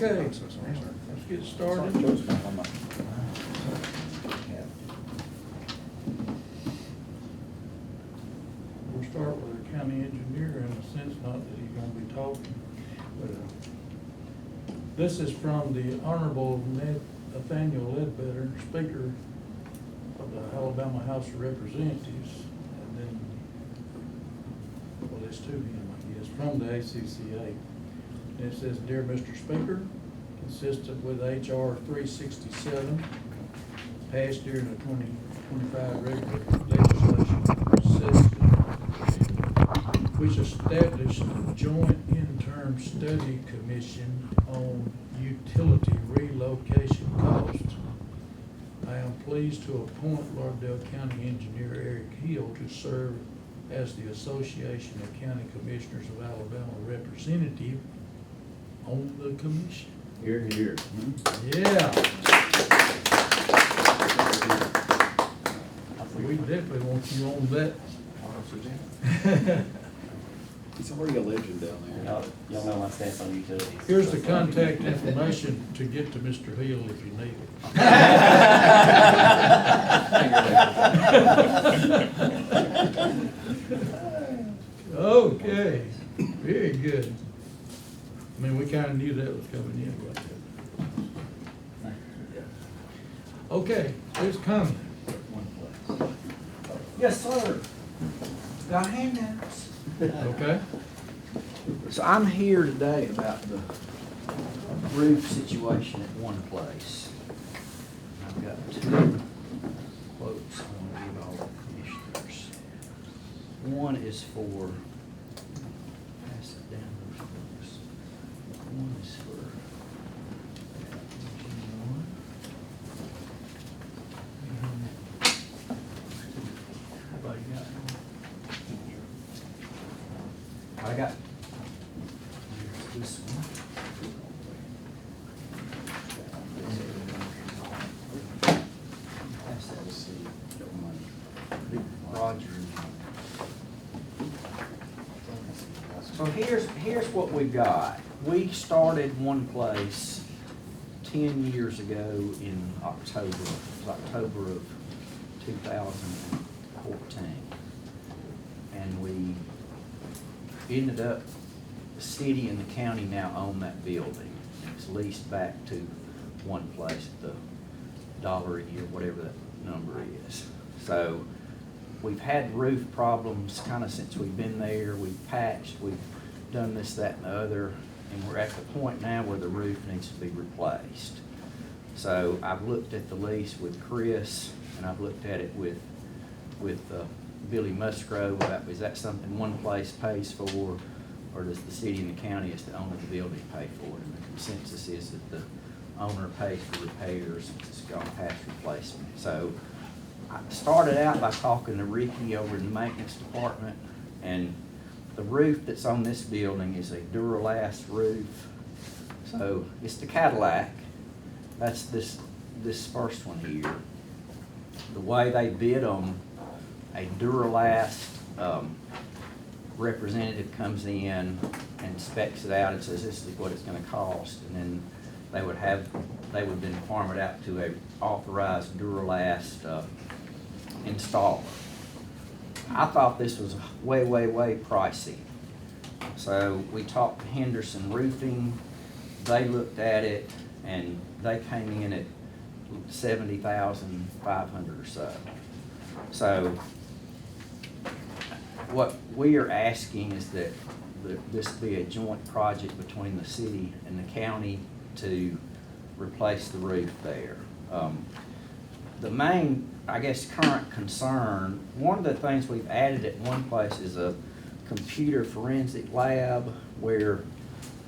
Okay, I'm so sorry, sir. let's get started. We'll start with the county engineer in a sense, not that he's gonna be talking, but, this is from the Honorable Nathaniel Ledbetter, Speaker of the Alabama House of Representatives, and then, well, it's to him, I guess, from the ACCA. And it says, "Dear Mr. Speaker, consistent with H.R. 367, passed during the 2025 regular legislation session, which established a joint interim study commission on utility relocation costs. I am pleased to appoint Lauderdale County Engineer Eric Hill to serve as the Association of County Commissioners of Alabama representative on the commission." Here, here. Yeah. We definitely want you on that. He's already a legend down there. Y'all know my stance on utilities. Here's the contact information to get to Mr. Hill if you need it. Okay, very good. I mean, we kind of knew that was coming in like that. Okay, it's coming. Yes, sir. Got handouts. Okay? So I'm here today about the roof situation at one place. I've got two quotes I want to give all the commissioners. One is for, pass it down those folks. One is for everybody got one? I got, here's this one. Pass that to see, Roger. So here's what we've got. We started one place 10 years ago in October. It was October of 2014. And we ended up, the city and the county now own that building. It's leased back to one place, the $1 a year, whatever that number is. So we've had roof problems kind of since we've been there. We've patched, we've done this, that, and the other, and we're at the point now where the roof needs to be replaced. So I've looked at the lease with Chris, and I've looked at it with Billy Musgrove about, is that something one place pays for, or does the city and the county as the owner of the building pay for it? And the consensus is that the owner pays for repairs, it's gone past replacement. So I started out by talking to Ricky over in the maintenance department, and the roof that's on this building is a Duralast roof. So it's the Cadillac. That's this first one here. The way they bid them, a Duralast representative comes in and specs it out and says this is what it's going to cost, and then they would then farm it out to a authorized Duralast installer. I thought this was way, way, way pricey. So we talked to Henderson Roofing. They looked at it and they came in at $70,500 or so. So what we are asking is that this be a joint project between the city and the county to replace the roof there. The main, I guess, current concern, one of the things we've added at one place is a computer forensic lab where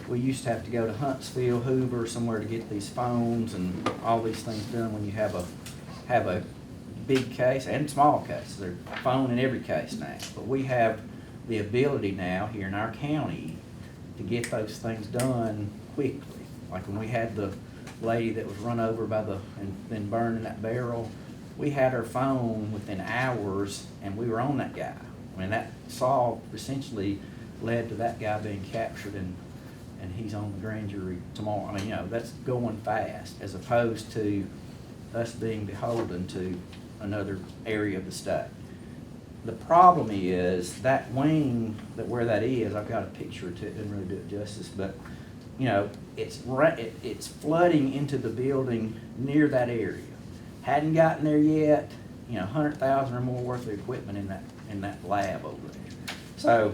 we used to have to go to Huntsville, Hoover, somewhere to get these phones and all these things done when you have a big case and small case. They're phone in every case now. But we have the ability now here in our county to get those things done quickly. Like when we had the lady that was run over by and then burned in that barrel, we had her phone within hours and we were on that guy. I mean, that solve essentially led to that guy being captured and and he's on the grand jury tomorrow. I mean, you know, that's going fast, as opposed to us being beholden to another area of the state. The problem is that wing, that where that is, I've got a picture to it, doesn't really do it justice, but, you know, it's flooding into the building near that area. Hadn't gotten there yet, you know, 100,000 or more worth of equipment in that lab over there. So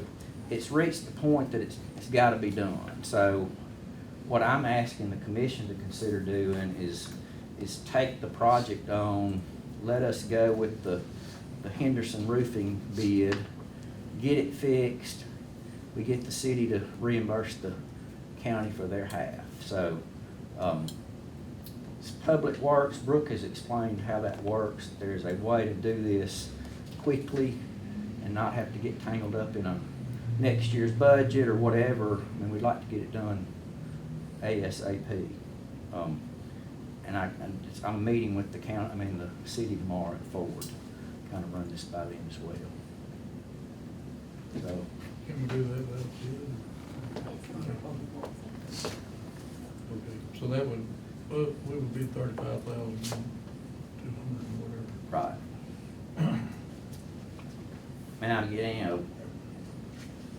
it's reached the point that it's gotta be done. So what I'm asking the commission to consider doing is take the project on, let us go with the Henderson roofing bid, get it fixed, we get the city to reimburse the county for their half. So, it's Public Works, Brooke has explained how that works. There's a way to do this quickly and not have to get tangled up in a next year's budget or whatever. I mean, we'd like to get it done ASAP. And I'm meeting with the city tomorrow at Ford, kind of run this by them as well. So, Can we do that? That's good. Okay, so that would, we would be 35,200 or whatever. right. And I'm getting, you know,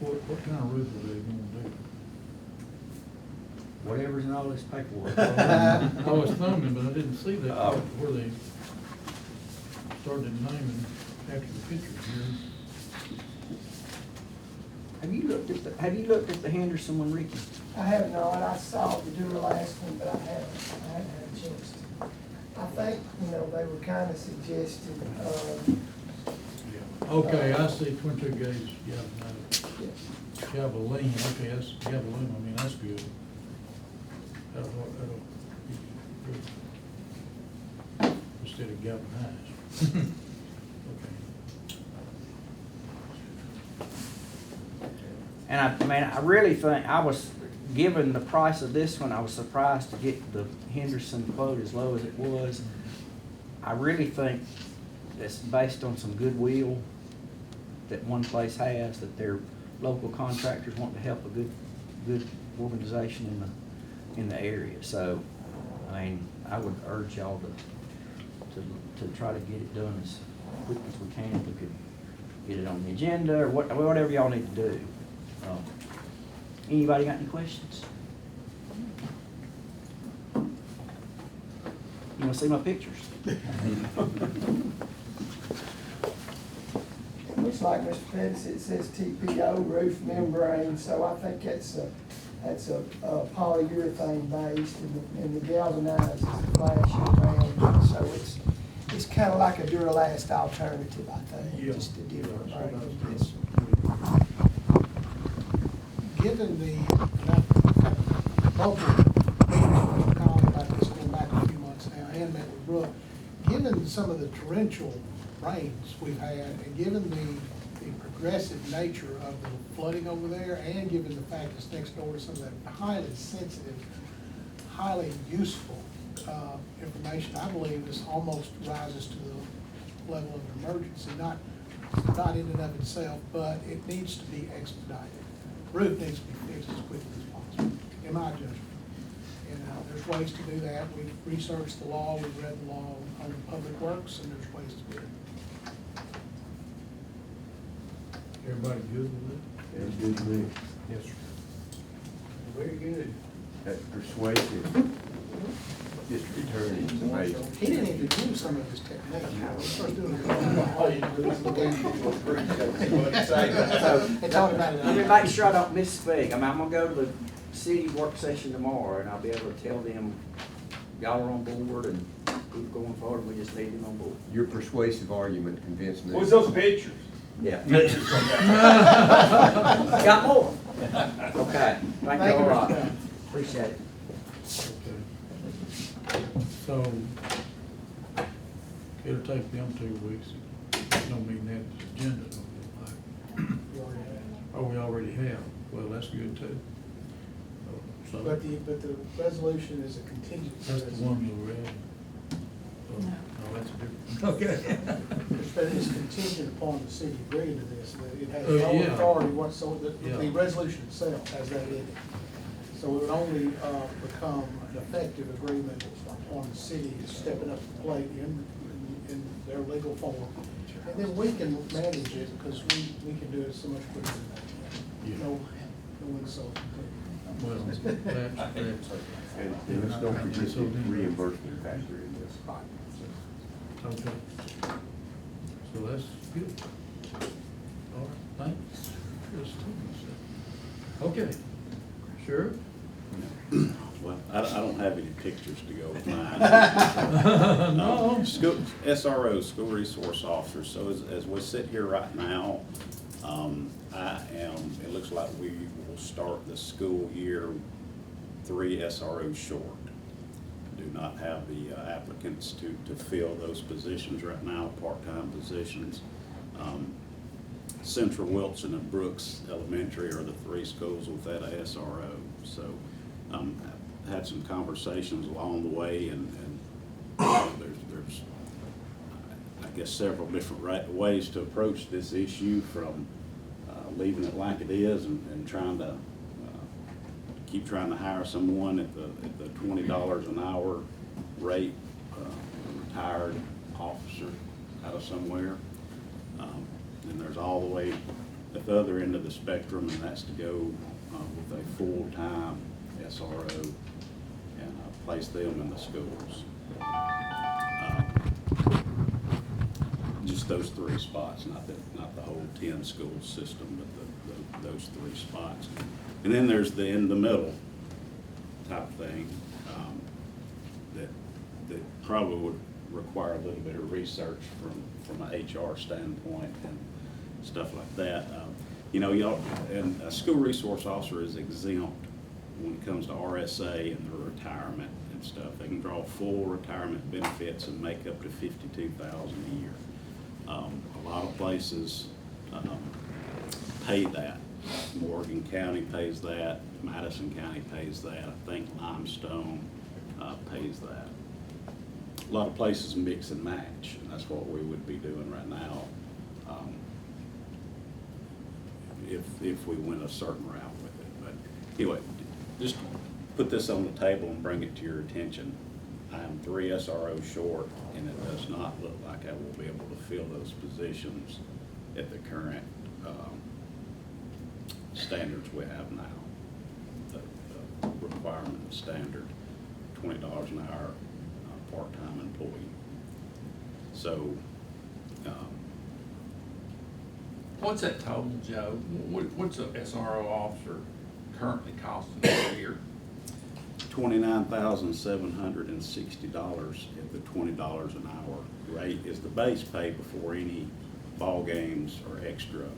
What kind of roof are they gonna do? whatever's in all this paperwork. I was thumbing, but I didn't see that Oh. part where they started naming after the pictures here. Have you looked at the Henderson one, Ricky? I have not, I saw the last one, but I haven't had a chance to. I think, they were kind of suggesting, Okay, I see 22 gauge, yes. Javelin, okay, that's Javelin, I mean, that's good. That'll be good. Instead of galvanized. Okay. And I really think, given the price of this one, I was surprised to get the Henderson quote as low as it was. I really think it's based on some goodwill that one place has, that their local contractors want to help a good organization in the area. So, I mean, I would urge y'all to try to get it done as quick as we can. If we could get it on the agenda or whatever y'all need to do. Anybody got any questions? You want to see my pictures? It looks like, Mr. Pettis, it says TPO roof membrane, so I think that's a polyurethane based, and the galvanized is the glass year-round. So it's kind of like a Duralast alternative, I think, Yeah. just a different Right. brand. Given the local meetings, calling about this going back a few months now, and met with Brooke, given some of the torrential rains we've had, and given the progressive nature of the flooding over there, and given the fact it's next door to some of that highly sensitive, highly useful information, I believe this almost rises to the level of an emergency, not in and of itself, but it needs to be expedited. Roof needs to be fixed as quickly as possible, in my judgment. And there's ways to do that. We've researched the law, we've read the law on Public Works, and there's ways to do it. Everybody good with it? That's good to me. Yes, sir. Very good. That's persuasive. Just returning to me. He didn't even use some of his technique. He was first doing it. And talking about it. Let me make sure I don't misspeak. I'm gonna go to the city work session tomorrow, and I'll be able to tell them y'all are on board and keep going forward. We just need them on board. Your persuasive argument convinced me. What's those pictures? Yeah. Got more? Okay. Thank you a lot. Appreciate it. Okay. So, it'll take them 2 weeks. Don't mean that's agenda, don't look like. Oh, we already have. Well, that's good too. So, But the resolution is a contingency. that's the one we read. Oh, no, that's different. Okay. But it is contingent upon the city agreeing to this, that it has Yeah. no authority whatsoever, Yeah. the resolution itself has that in it. So it would only become an effective agreement on the city stepping up to the plate in their legal form. And then we can manage it because we can do it so much quicker than that. No insult. Well, that's. And let's don't forget the reimbursement factor in this. Okay. So that's good. All right, thanks. Okay. Sheriff? Well, I don't have any pictures to go with mine. No. School, SRO, school resource officer, so as we sit here right now, it looks like we will start the school year 3 SROs short. Do not have the applicants to fill those positions right now, part-time positions. Central, Wilson, and Brooks Elementary are the 3 schools without a SRO. So I've had some conversations along the way, and there's I guess several different ways to approach this issue, from leaving it like it is and trying to keep trying to hire someone at the $20 an hour rate, a retired officer out of somewhere. And there's all the way at the other end of the spectrum, and that's to go with a full-time SRO and place them in the schools. Just those 3 spots, not the whole 10 school system, but those 3 spots. And then there's the in the middle type thing that probably would require a little bit of research from an HR standpoint and stuff like that. You know, y'all, and a school resource officer is exempt when it comes to RSA and their retirement and stuff. They can draw full retirement benefits and make up to $52,000 a year. A lot of places pay that. Morgan County pays that. Madison County pays that. I think Limestone pays that. A lot of places mix and match, and that's what we would be doing right now if we went a certain route with it. But anyway, just put this on the table and bring it to your attention. I am 3 SROs short, and it does not look like I will be able to fill those positions at the current standards we have now. The requirement, the standard, $20 an hour, part-time employee. So, what's that total, Joe? What's a SRO officer currently costing per year? $29,760 at the $20 an hour rate is the base pay before any ball games or extra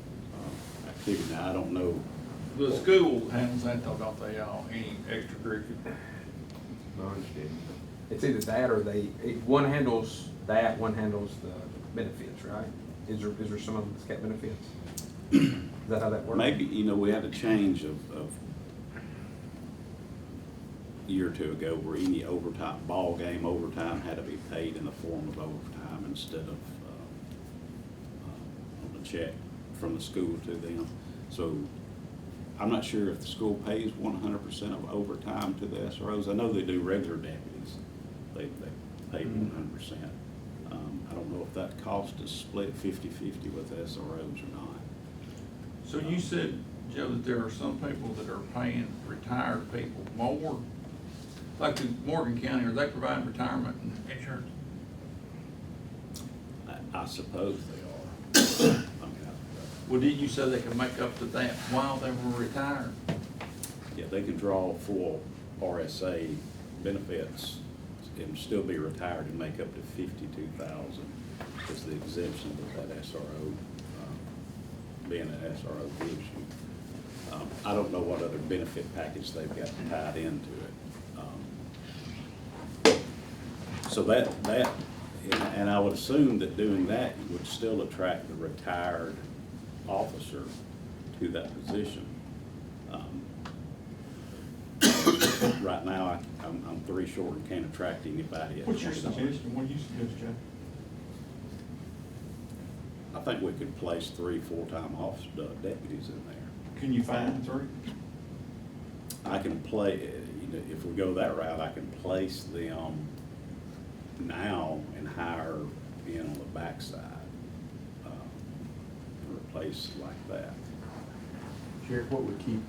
activity. Now, I don't know. The school handles that, though, don't they, all, any extracurricular? I understand. It's either that or one handles that, one handles the benefits, right? Is there some of them that's got benefits? Is that how that works? Maybe, you know, we had a change of a year or 2 ago where any overtime, ball game overtime had to be paid in the form of overtime instead of on a check from the school to them. So I'm not sure if the school pays 100% of overtime to the SROs. I know they do regular deputies. They pay 100%. I don't know if that cost is split 50-50 with SROs or not. So you said, Joe, that there are some people that are paying retired people more. Like the Morgan County, are they providing retirement insurance? I suppose they are. I mean, Well, didn't you say they could make up to that while they were retired? yeah, they can draw full RSA benefits and still be retired and make up to $52,000 is the exemption that SRO, being an SRO gives you. I don't know what other benefit package they've got tied into it. So that, and I would assume that doing that would still attract the retired officer to that position. Right now, I'm 3 short and can't attract anybody. What's your suggestion? What do you suggest, Joe? I think we could place 3 full-time officer deputies in there. Can you find 3? I I can play, if we go that route, I can place them now and hire in on the backside. Replace like that. Sheriff, what would keep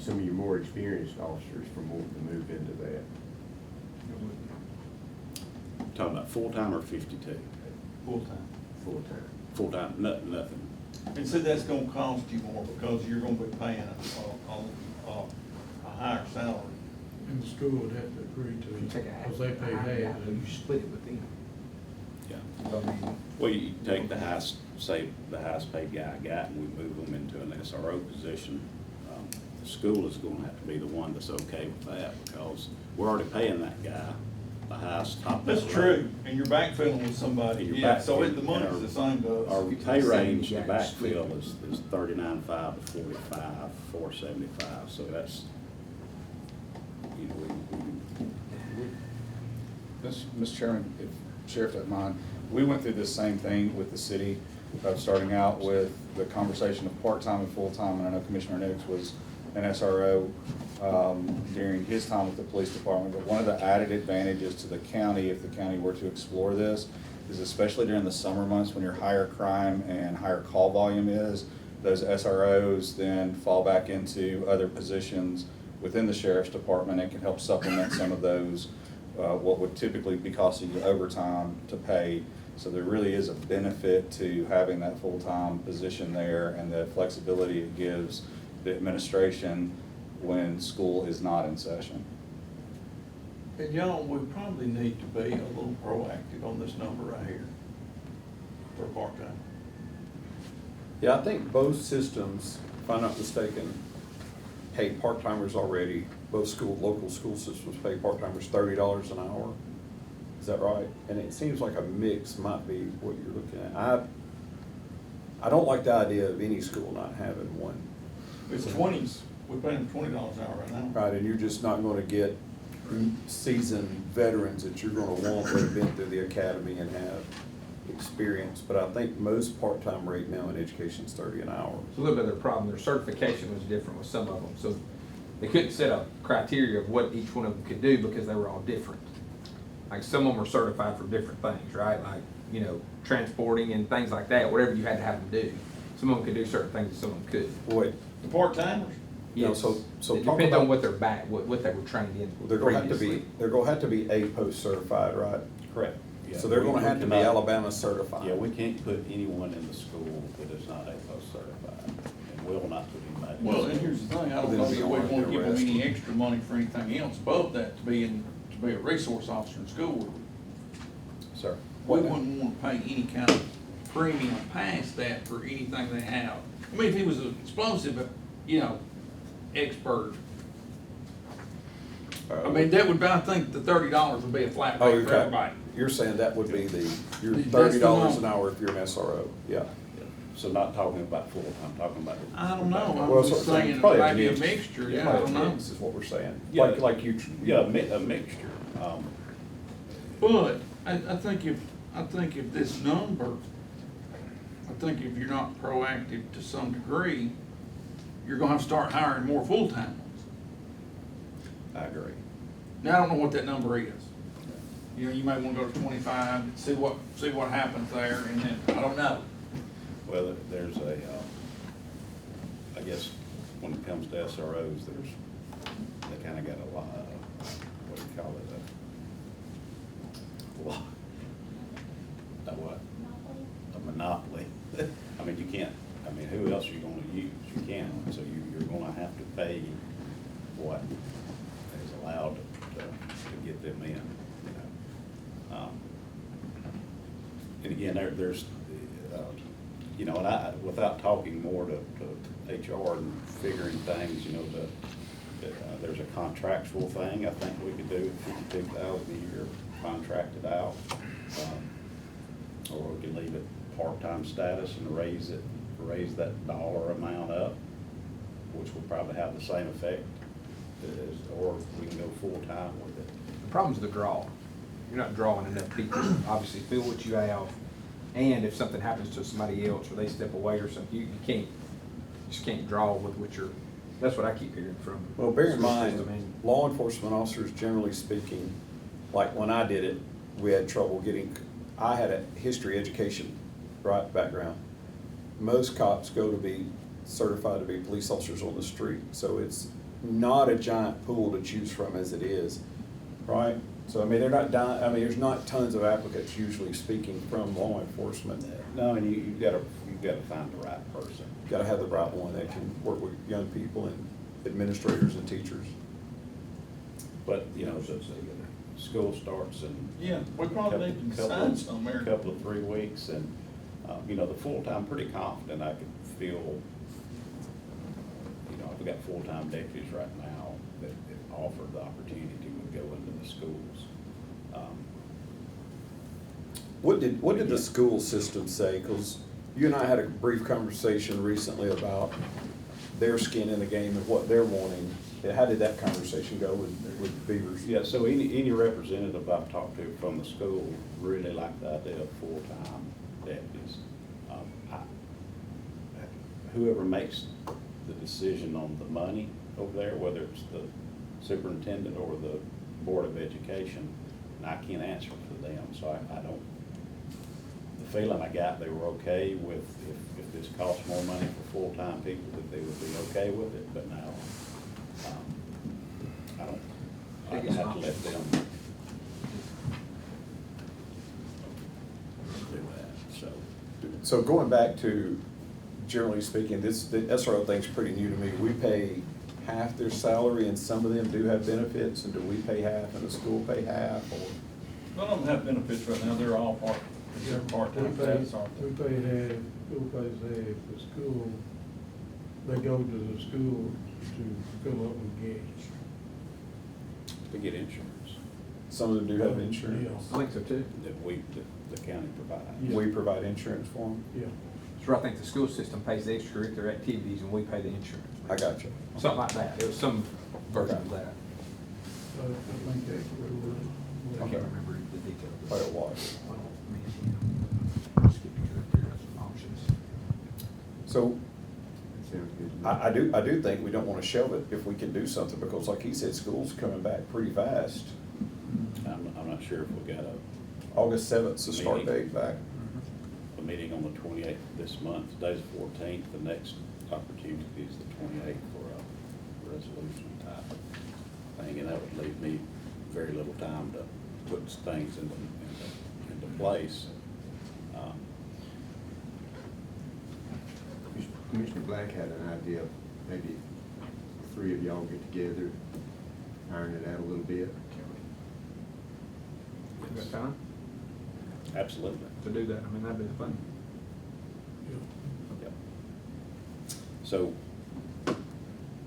some of your more experienced officers from wanting to move into that? Talking about full-time or 52? Full-time. Full-time. Full-time, nothing. And so that's gonna cost you more because you're gonna be paying a higher salary. And the school would have to agree to You it, take a half, because they pay half. you split it with them. Yeah. I mean, Well, you take the highest, say, the highest paid guy I got, and we move them into an SRO position. The school is gonna have to be the one that's okay with that, because we're already paying that guy the highest top. That's level. true, and you're backfilling with somebody, You're yeah, so backfilling, the money's and the same to Our us. pay range to Yeah, backfill is 39.5 to 45, 475, so that's, you know, Mr. Chairman, if Sheriff doesn't mind, we went through this same thing with the city, starting out with the conversation of part-time and full-time, and I know Commissioner Nix was an SRO during his time with the police department, but one of the added advantages to the county, if the county were to explore this, is especially during the summer months when your higher crime and higher call volume is, those SROs then fall back into other positions within the sheriff's department and can help supplement some of those what would typically be costing you overtime to pay. So there really is a benefit to having that full-time position there and the flexibility it gives the administration when school is not in session. And y'all, we probably need to be a little proactive on this number right here for part-time. Yeah, I think both systems, if I'm not mistaken, pay part-timers already. Both local school systems pay part-timers $30 an hour. Is that right? And it seems like a mix might be what you're looking at. I don't like the idea of any school not having one. It's 20s, we're paying $20 an hour right now. Right, and you're just not gonna get seasoned veterans that you're gonna want that have been through the academy and have experience. But I think most part-time rate now in education is 30 an hour. It's a little bit of their problem. Their certification was different with some of them. So they couldn't set a criteria of what each one of them could do because they were all different. Like some of them were certified for different things, right? Like, you know, transporting and things like that, whatever you had to have them do. Some of them could do certain things and some of them couldn't. Boy, The part-timers? Yeah, Yes. so It talk depends on about- what they're what they were trained in they're gonna have to previously. be A post certified, right? Correct. Yeah, So they're we gonna have to be cannot- Alabama certified. Yeah, we can't put anyone in the school that is not APOS certified, and will not put anybody. Well, and here's the thing, I don't know that we want to give them any extra money for anything else above that to be a resource officer in school. Sir. We wouldn't want to pay any kind of premium past that for anything they have. I mean, if he was an explosive, you know, expert, I mean, that would, I think the $30 would be a flat Oh, rate for everybody. You're saying that would be your That's the $30 an number. hour if you're an SRO, yeah. So not talking about full-time, talking about. I don't know, Well, I'm just so saying it probably might be a mix. mixture, yeah, I Probably don't know. mix is what we're saying. Yeah. Like you. Yeah, a mixture. But I think if this number, I think if you're not proactive to some degree, you're gonna have to start hiring more full-time ones. I agree. Now, I don't know what that number is. You know, you may wanna go to 25, see what happens there, and then, I don't know. Well, there's I guess, when it comes to SROs, they kinda got a lot, what do you call it? A monopoly. I mean, you can't, who else are you gonna use? You can't, so you're gonna have to pay what is allowed to get them in, you know. And again, there's, you know, and without talking more to HR and figuring things, you know, there's a contractual thing I think we could do, $52,000 a year, contracted out. Or we can leave it part-time status and raise that dollar amount up, which will probably have the same effect or we can go full-time with it. The problem's the draw. You're not drawing enough people, obviously, fill what you have. And if something happens to somebody else or they step away or something, you just can't draw with what you're That's what I keep hearing from. Well, bear in schools. mind, I mean, law enforcement officers, generally speaking, like when I did it, we had trouble getting, I had a history education, right, background. Most cops go to be certified to be police officers on the street, so it's not a giant pool to choose from as it is, right? So, I mean, they're not dying, I mean, there's not tons of applicants usually speaking from law enforcement. No, and you gotta find the right person. Gotta have the right one that can work with young people and administrators and teachers. But, you know, the school starts in. Yeah, we probably need to decide somewhere. Couple of 3 weeks, and, you know, the full-time, pretty confident I could feel, you know, I've got full-time deputies right now that if offered the opportunity would go into the schools. What did the school system say? Because you and I had a brief conversation recently about their skin in the game and what they're wanting. How did that conversation go with Beavers? Yeah, so any representative I've talked to from the school really like the idea of full-time deputies. Whoever makes the decision on the money over there, whether it's the superintendent or the Board of Education, I can't answer for them, so I don't, the feeling I got, they were okay with, if this costs more money for full-time people, that they would be okay with it, but now, I don't, I have to let them do that, so. So going back to, generally speaking, the SRO thing's pretty new to me. We pay half their salary and some of them do have benefits, and do we pay half and the school pay half, or? None of them have benefits right now, they're all part-time status, aren't We they? pay half, school pays half, the school, they go to the school to fill up with gas. To get insurance Some of them do have insurance. I think so too. that the county provides. Yeah. We provide insurance for them. Yeah. So I think the school system pays the extracurricular activities and we pay the insurance. I got you. Something like that. It was some version of that. So I think that's where I we're. can't remember the details. But it was. Well, I mean, you know, skip the curricular, some options. So Sounds good. I do think we don't want to shelve it if we can do something, because like he said, school's coming back pretty fast. I'm not sure if we got August 7th's the start Meeting. date back. a meeting on the 28th this month. Today's the 14th, the next opportunity is the 28th for a resolution type thing, and that would leave me very little time to put things into place. Commissioner Black had an idea of maybe 3 of y'all get together, iron it out a little bit. You got time Absolutely. to do that? I mean, that'd be fun. Yep. So,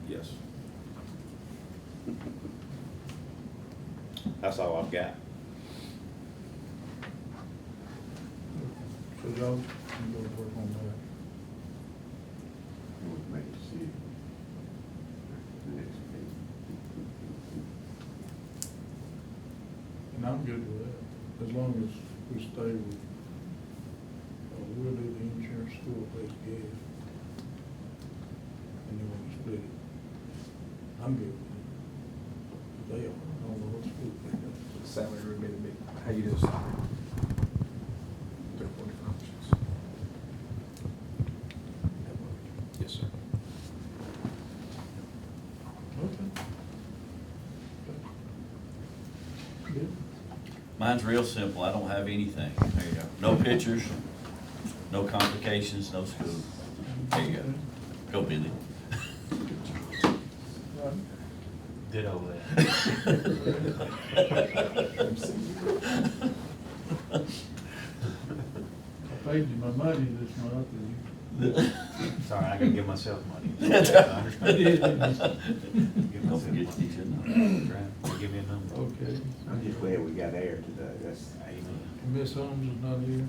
yes. That's all I've got. So y'all can go to work on that. And we'll make a decision. The next meeting. And I'm good with that, as long as we stay with, we'll do the insurance, school pays gas. And then we'll split it. I'm good with it. They are, I don't know what school they got. Salary would be the big, how you do salary? 3 or 4 different options. Yes, sir. Okay. Good. Mine's real simple, I don't have anything. There you go. No pictures, no complications, no school. There you go. Go Billy. Right. Ditto that. I paid you my money this month, and you. Sorry, I gotta give myself money. I did. Give Don't myself forget money. to your Right. Give me a number. Okay. I'm just glad we got air today, that's. Miss Holmes is not here.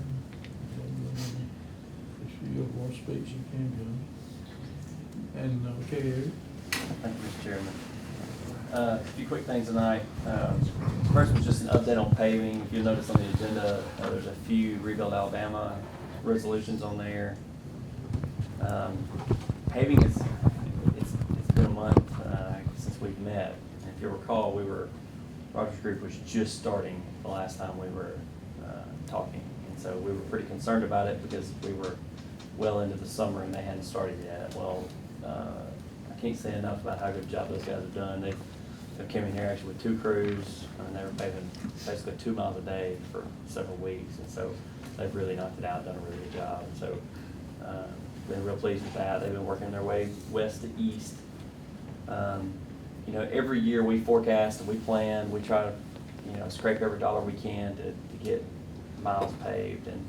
If she wants to speak, she can come. And, okay, Eric? Thank you, Mr. Chairman. A few quick things tonight. First was just an update on paving. If you'll notice on the agenda, there's a few Rebuild Alabama resolutions on there. Paving is, it's been a month group was just starting the last time we were talking. And so we were pretty concerned about it because we were well into the summer and they hadn't started yet. Well, I can't say enough about how good a job those guys have done. They've come in here actually with 2 crews, and they were paving basically 2 miles a day for several weeks. And so they've really knocked it out, done a really good job. And so been real pleased with that. They've been working their way west to east. You know, every year we forecast and we plan, we try to, you know, scrape every dollar we can to get miles paved. And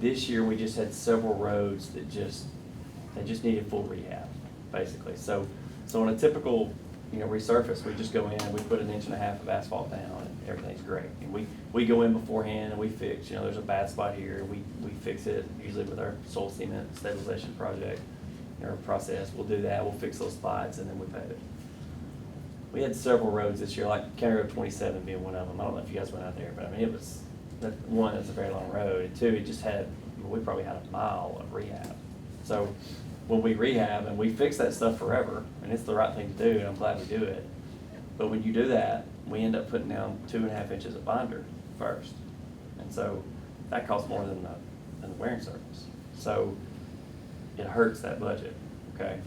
this year we just had several roads that they just needed full rehab, basically. So on a typical, you know, resurface, we just go in and we put 1.5 inches of asphalt down and everything's great. And we go in beforehand and we fix, you know, there's a bad spot here, we fix it, usually with our soil cement stabilization project or process. We'll do that, we'll fix those spots, and then we pave it. We had several roads this year, like County Road 27 being one of them. I don't know if you guys went out there, but I mean, it was, one, it's a very long road, and 2, it just had, we probably had a mile of rehab. So when we rehab, and we fix that stuff forever, and it's the right thing to do, and I'm glad we do it. But when you do that, we end up putting down 2.5 inches of binder first. And so that costs more than the wearing surface. So it hurts that budget, okay?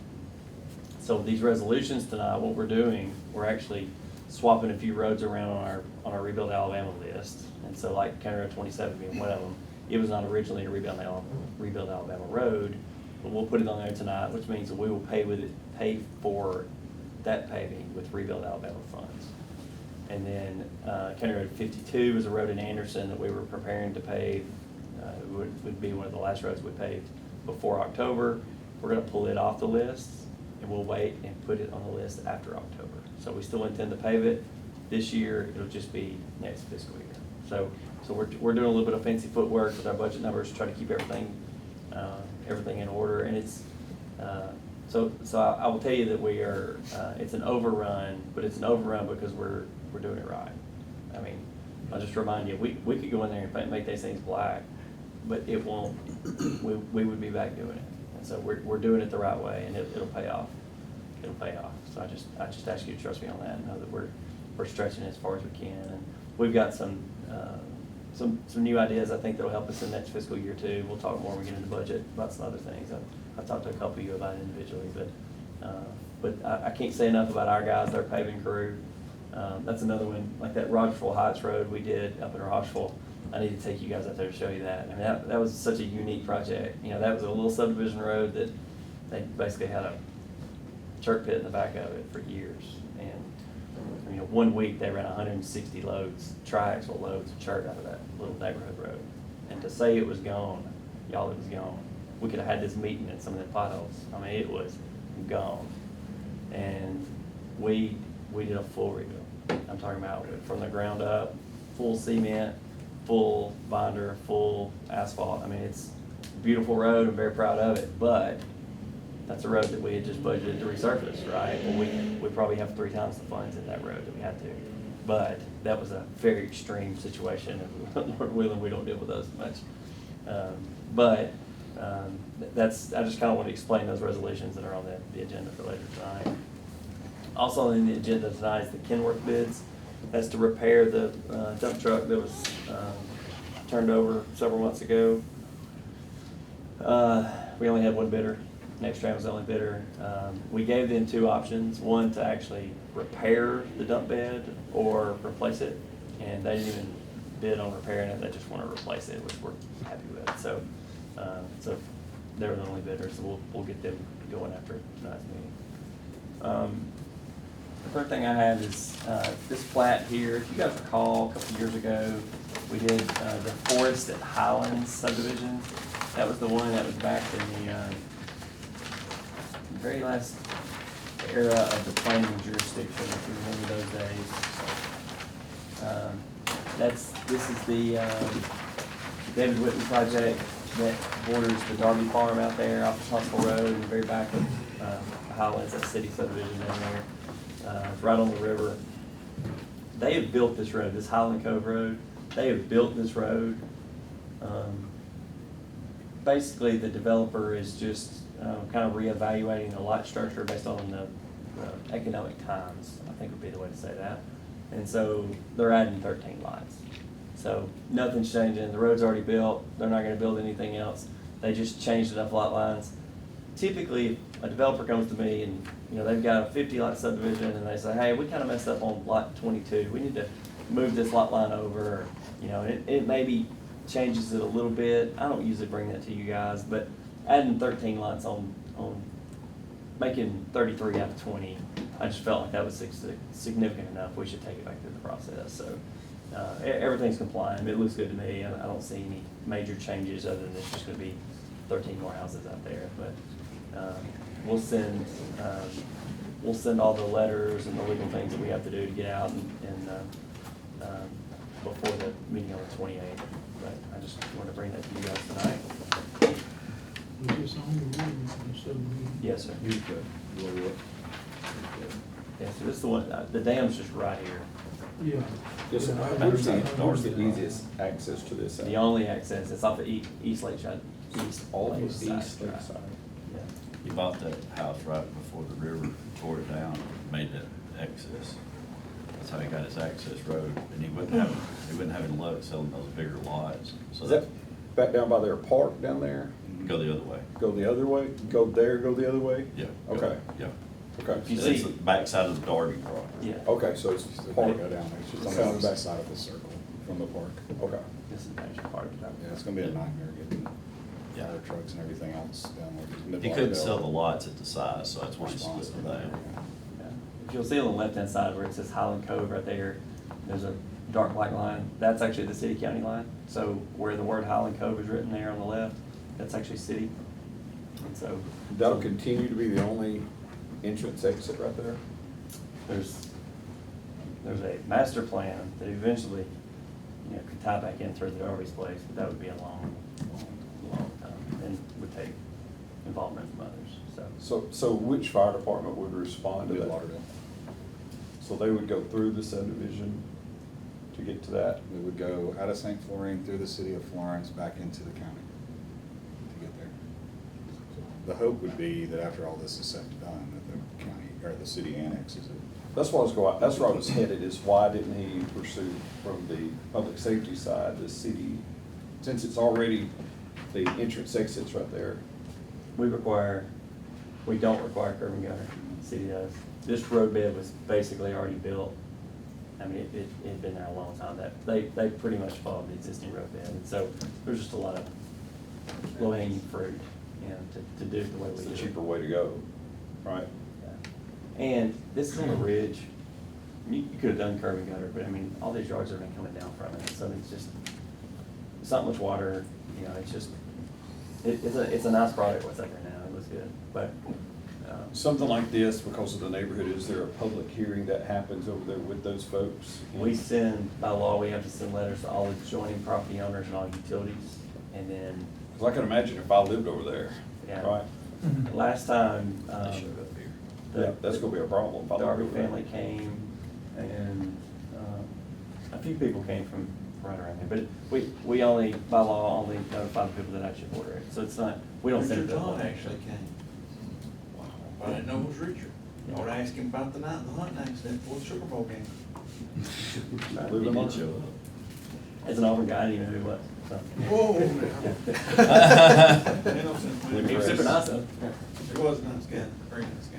So these resolutions tonight, what we're doing, we're actually swapping a few roads around on our Rebuild Alabama list. And so like County Road 27 being one of them, it was not originally a Rebuild Alabama road, but we'll put it on there tonight, which means that we will pay for that paving with Rebuild Alabama funds. And then County Road 52 is a road in Anderson that we were preparing to pave. It would be one of the last roads we paved before October. We're gonna pull it off the list, and we'll wait and put it on the list after October. So we still intend to pave it this year. It'll just be next fiscal year. So we're doing a little bit of fancy footwork with our budget numbers to try to keep everything in order. And it's so I will tell you that we are. It's an overrun, but it's an overrun because we're doing it right. I mean, I'll just remind you, we could go in there and make these things black, but it won't. We would be back doing it. And so we're doing it the right way, and it'll pay off. It'll pay off. So I just ask you to trust me on that and know that we're stretching as far as we can. And we've got some new ideas I think that'll help us in next fiscal year too. We'll talk more when we get into budget about some other things. I've talked to a couple of you about it individually, but I can't say enough about our guys, their paving crew. That's another one, like that Rogersville Heights Road we did up in Rogersville. I need to take you guys out there to show you that. I mean, that was such a unique project. You know, that was a little subdivision road that they basically had a church pit in the back of it for years. And, you know, one week they ran 160 loads, triaxle loads of church out of that little neighborhood road. And to say it was gone, y'all, it was gone. We could have had this meeting in some of the potholes. I mean, it was gone. And we did a full rebuild. I'm talking about from the ground up, full cement, full binder, full asphalt. I mean, it's a beautiful road. I'm very proud of it, but that's a road that we had just budgeted to resurface, right? Well, we probably have 3 times the funds in that road that we had to. But that was a very extreme situation, and Lord willing, we don't deal with those much. That's, I just kind of want to explain those resolutions that are on the agenda for later tonight. Also on the agenda tonight is the Kenworth bids. That's to repair the dump truck that was turned over several months ago. We only had one bidder. Nextran was the only bidder. We gave them 2 options, one to actually repair the dump bed or replace it, and they didn't even bid on repairing it. They just want to replace it, which we're happy with. So they were the only bidders, so we'll get them going after tonight's meeting. The third thing I have is this plat here. If you guys recall, a couple years ago, we did the Forest at Highlands subdivision. That was the one that was back in the very last era of the planning jurisdiction, if you remember those days. This is the David Whitten project that borders the Darby Farm out there off of Huntsville Road in the very back of Highlands, that city subdivision down there. Right on the river. They have built this road, this Highland Cove Road. They have built this road. Basically, the developer is just kind of reevaluating the lot structure based on the economic times, I think would be the way to say that. And so they're adding 13 lots. So nothing's changing, the road's already built, they're not gonna build anything else. They just changed enough lot lines. Typically, a developer comes to me and, you know, they've got a 50-lot subdivision and they say, hey, we kinda messed up on lot 22. We need to move this lot line over, you know, and it maybe changes it a little bit. I don't usually bring that to you guys, but adding 13 lots on making 33 out of 20, I just felt like that was significant enough. We should take it back through the process. So everything's compliant. It looks good to me. I don't see any major changes other than it's just going to be 13 more houses out there. But we'll send all the letters and the legal things that we have to do to get out and before the meeting on the 28th. But I just want to bring that to you guys tonight. Was this on the road and subdivision? Yes, sir. You could. Yeah, so this is the one, the dam's just right here. Yeah. Yes, Yeah, where's the easiest access to this? The only access, it's off the east lakeside, east. All the lakeside east drive. side. Yeah. He bought that house right before the river tore it down, made that access. That's how he got his access road, and he wouldn't have any luck selling those bigger lots. So Is that back down by their park down there? go the other way. Go the other way? Go there, go the other way? Yeah. Okay, Yeah. okay. If you It's see- the backside of the Darby property. Yeah. Okay, so it's The park. park go down there, it's just on the back side of the circle from the park. Okay. This is actually part of it. Yeah, it's gonna be a nightmare getting Yeah. fire trucks and everything else down there. He couldn't sell the lots at the size, so that's why he split Responsive them for that down. area. Yeah. If you'll see on the left-hand side where it says Highland Cove right there, there's a dark black line. That's actually the city-county line. So where the word Highland Cove is written there on the left, that's actually city. And so That'll continue to be the only entrance exit right there? there's a master plan that eventually, you know, could tie back in through the Darby's place, but that would be a long time and would take involvement from others, So which fire department would respond to Mid that? Lauderdale. So they would go through the subdivision to get to that? We would go out of St. Florine through the city of Florence back into the county to get there. The hope would be that after all this is said and done, that the county, or the city annexes it. That's where I was headed, is why didn't he pursue from the public safety side, the city, since it's already, the entrance exits right there? we don't require curb and gutter, the city does. This road bed was basically already built. I mean, it had been there a long time, that, they pretty much followed the existing road bed, and so there's just a lot of low-hanging fruit, you know, to do it the way we It's do the it. cheaper way to go, right? Yeah. And this is on a ridge, you could have done curb and gutter, but I mean, all these yards have been coming down from it, so it's not much water, you know, it's just, it's a nice product what's out there now, it looks good, but, Something like this, because of the neighborhood, is there a public hearing that happens over there with those folks? we send, by law, we have to send letters to all adjoining property owners and all utilities, and then, 'Cause I can imagine if I lived over there, yeah. right? Last time, They showed up here. Yeah, that's gonna be a problem if I The lived Darby over there. family came, and a few people came from right around there, but we only, by law, only notify the people that actually order it, so it's not, we don't send it to Richard the whole Todd nation. actually came. Wow, I didn't know it was Richard. I would ask him about the night of the hunting accident before the Super Bowl game. Live He in did Martin. show up. As an Auburn guy, I didn't even know who he was, so. Whoa, He was super nice though. It was a nice guy, very nice guy.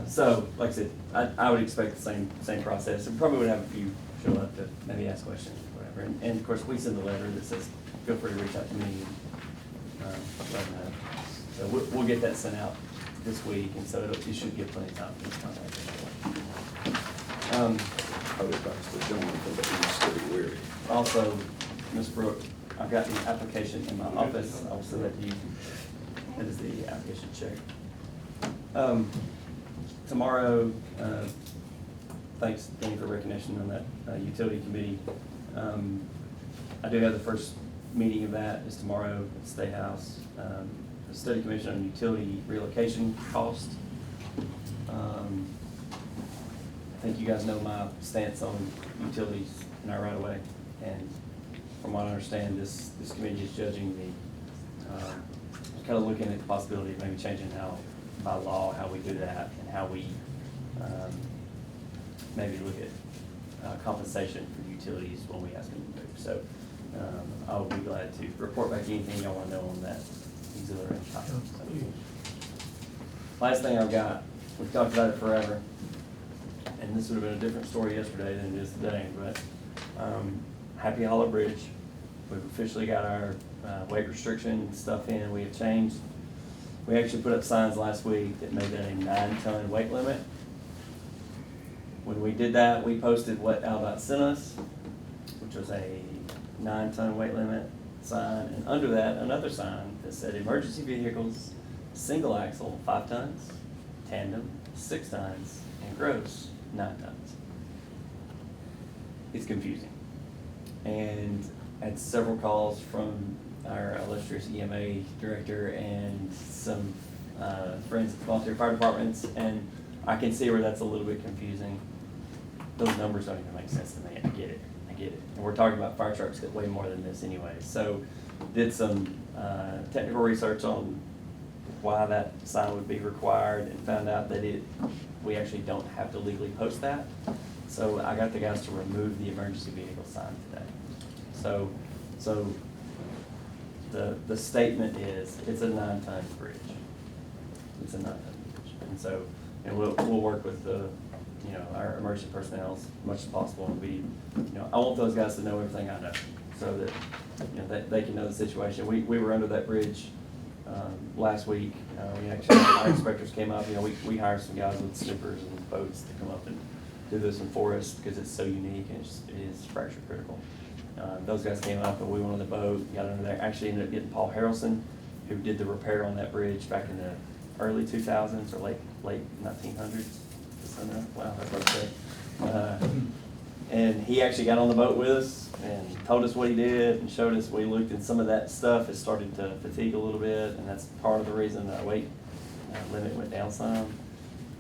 So, like I said, I would expect the same process, and probably would have a few show up to maybe ask questions or whatever, and of course, we send a letter that says, feel free to reach out to me, and, let them know. So we'll get that sent out this week, and so you should get plenty of time to contact us. Oh, that's the gentleman from the east of Weary. Also, Ms. Brooke, I've got the application in my office, I'll send that to you. That is the application check. Tomorrow, thanks, Danny, for recognition on that utility committee. I do have the first meeting of that, is tomorrow at the State House. The Study Commission on Utility Relocation Cost. I think you guys know my stance on utilities in our right of way, and from what I understand, this committee is judging the, kind of looking at the possibility of maybe changing how, by law, how we do that, and how we, maybe look at compensation for utilities when we ask them to move. So I'll be glad to report back anything y'all want to know on that auxiliary topic. So. Last thing I've got, we've talked about it forever, and this would have been a different story yesterday than it is today, but Happy Hollow Bridge, we've officially got our weight restriction stuff in. We have changed. We actually put up signs last week that made that a 9-ton weight limit. When we did that, we posted what Aldott sent us, which was a 9-ton weight limit sign, and under that, another sign that said emergency vehicles, single axle, 5 tons, tandem, 6 tons, and gross, 9 tons. It's confusing. And had several calls from our illustrious EMA director and some friends at the volunteer fire departments, and I can see where that's a little bit confusing. Those numbers don't even make sense to me. I get it. And we're talking about fire trucks that weigh more than this anyway. So did some technical research on why that sign would be required and found out that we actually don't have to legally post that. So I got the guys to remove the emergency vehicle sign today. So the statement is, it's a 9-ton bridge. It's a 9-ton bridge. And so, and we'll work with our emergency personnel as much as possible and be, I want those guys to know everything I know so that, they can know the situation. We were under that bridge last week. We actually, our inspectors came up, we hired some guys with snippers and boats to come up and do this one for us because it's so unique and it is fracture critical. Those guys came up and we went on the boat, got under there, actually ended up getting Paul Harrelson, who did the repair on that bridge back in the early 2000s or late 1900s. Wow, that's what I say. And he actually got on the boat with us and told us what he did and showed us. We looked, and some of that stuff has started to fatigue a little bit, and that's part of the reason our weight limit went down some.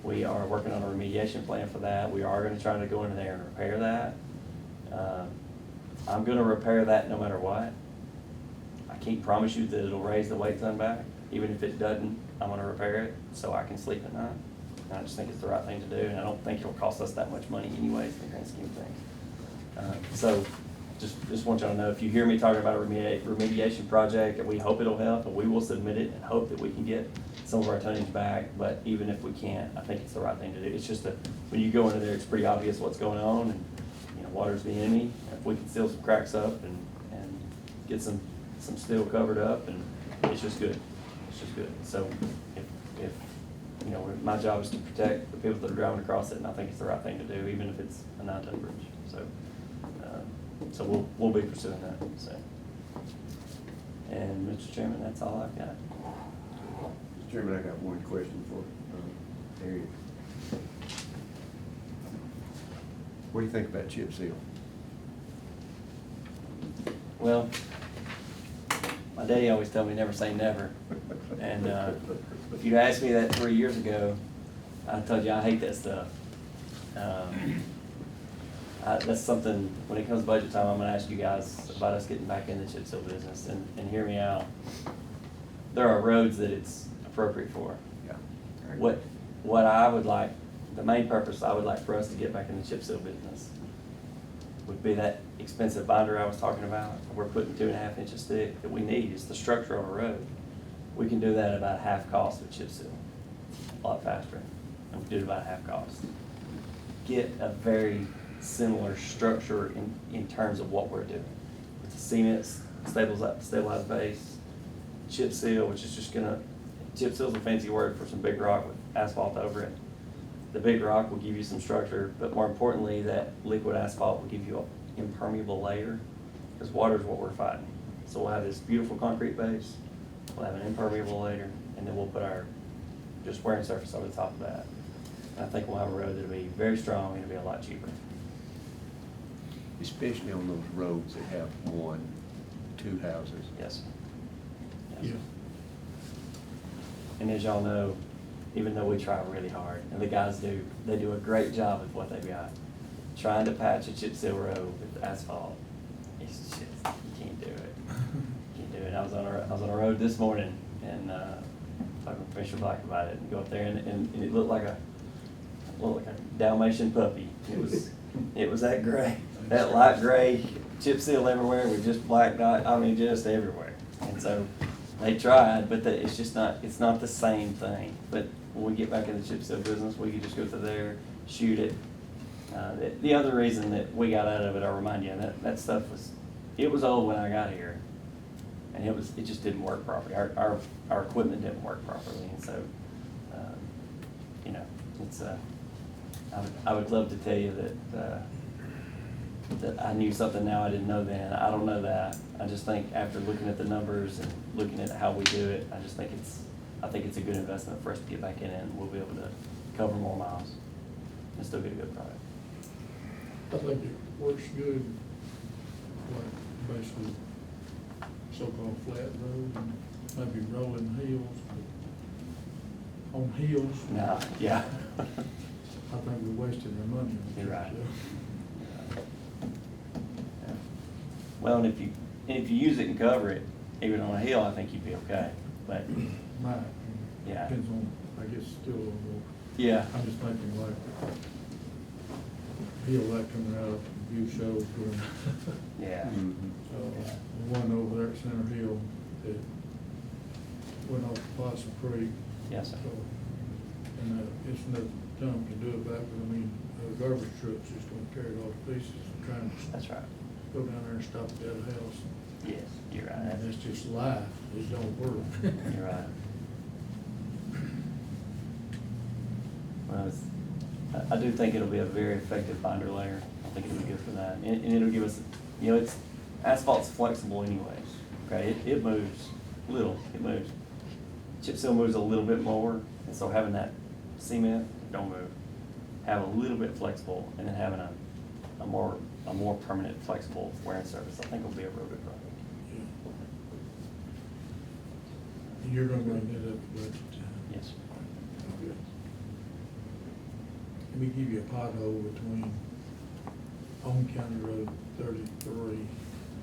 We are working on a remediation plan for that. We are going to try to go into there and repair that. I'm going to repair that no matter what. I can't promise you that it'll raise the weight ton back. Even if it doesn't, I'm going to repair it so I can sleep at night. And I just think it's the right thing to do, and I don't think it'll cost us that much money anyways in the grand scheme of things. So just want y'all to know, if you hear me talking about a remediation project, and we hope it'll help, and we will submit it and hope that we can get some of our tonnage back, but even if we can't, I think it's the right thing to do. It's just that when you go into there, it's pretty obvious what's going on, and water's the enemy. If we can seal some cracks up and get some steel covered up, and it's just good. It's just good. So if my job is to protect the people that are driving across it, and I think it's the right thing to do, even if it's a 9-ton bridge. So we'll be pursuing that. So, and Mr. Chairman, that's all I've got. Mr. Chairman, I got one question for Harry. What do you think about chip seal? Well, my daddy always told me never say never. And if you asked me that 3 years ago, I told you I hate that stuff. That's something, when it comes budget time, I'm gonna ask you guys about us getting back in the chip seal business, and hear me out. There are roads that it's appropriate for. Yeah. What I would like, the main purpose I would like for us to get back in the chip seal business would be that expensive binder I was talking about. We're putting 2.5 inches thick that we need. It's the structure of a road. We can do that at about half cost with chip seal, a lot faster, and we do it about half cost. Get a very similar structure in terms of what we're doing. It's a cement stabilized base, chip seal, which is just chip seal is a fancy word for some big rock with asphalt over it. The big rock will give you some structure, but more importantly, that liquid asphalt will give you an impermeable layer, because water is what we're fighting. So we'll have this beautiful concrete base, we'll have an impermeable layer, and then we'll put our just wearing surface over the top of that. And I think we'll have a road that'll be very strong and it'll be a lot cheaper. Especially on those roads that have 1, 2 houses. Yes. And as y'all know, even though we try really hard, and the guys they do a great job with what they've got. Trying to patch a chip seal road with asphalt, it's just, you can't do it. You can't do it. I was on a road this morning and talking to Commissioner Black about it, and go up there and it looked like a Dalmatian puppy. It was It was that gray, that light gray, chip seal everywhere with just black dot, I mean, just everywhere. And so they tried, but it's just not, it's not the same thing. But when we get back in the chip seal business, we could just go through there, shoot it. The other reason that we got out of it, I'll remind you, that stuff was, it was old when I got here. And it just didn't work properly. Our equipment didn't work properly. And so, you know, it's, I would love to tell you that I knew something now I didn't know then. I don't know that. I just think after looking at the numbers and looking at how we do it, I just think it's a good investment for us to get back in and we'll be able to cover more miles and still get a good product. I think it works good, like basically so-called flat roads and maybe rolling hills, but on hills. No, yeah. I think we wasted our money on You're right. that. Yeah. Well, and if you use it and cover it, even on a hill, I think you'd be okay, but, Might, Yeah. depends on, I guess, still a little more. yeah. I'm just thinking like, hill that coming out of view shows going. Yeah. The one over there at Center Hill that went off Possum Creek. Yes, sir. So, and it's nothing Tom can do about it, but I mean, garbage trucks just gonna tear it all to pieces and trying to That's right. go down there and stop at that house. Yes, you're right. And that's just life, it don't work. You're right. Well, I do think it'll be a very effective binder layer. I think it'll be good for that. And it'll give us, you know, asphalt's flexible anyways, okay? It moves little, it moves. Chip seal moves a little bit more, and so having that cement, don't move. Have a little bit flexible, and then having a more permanent, flexible wear and surface, I think will be a real good product. You're gonna bring that up, but. Yes. Good. Let me give you a pothole between Home County Road 33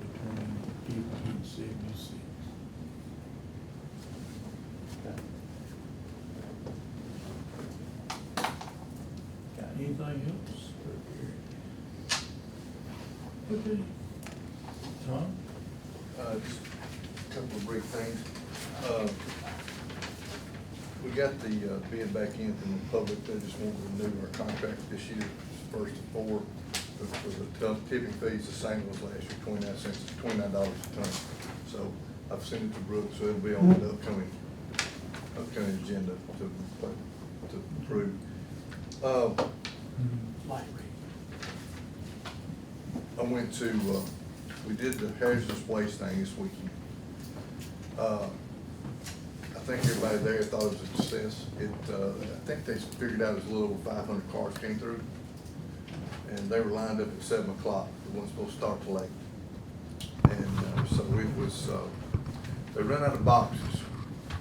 between 50 and 76. Okay. Got it. Anything else? Okay. Tom? Just a couple of brief things. We got the bid back in from the public. They just want to renew our contract this year, first of four. For the tipping fees, the same as last year, 29 cents, $29 a ton. So I've sent it to Brooks, so it'll be on the upcoming agenda to approve. Light I went to, we did the hazardous waste thing this weekend. I think everybody there thought it was a success. I think they figured out it was a little over 500 cars came through. And they were lined up at 7 o'clock. They weren't supposed to start till 8. And so it was, they run out of boxes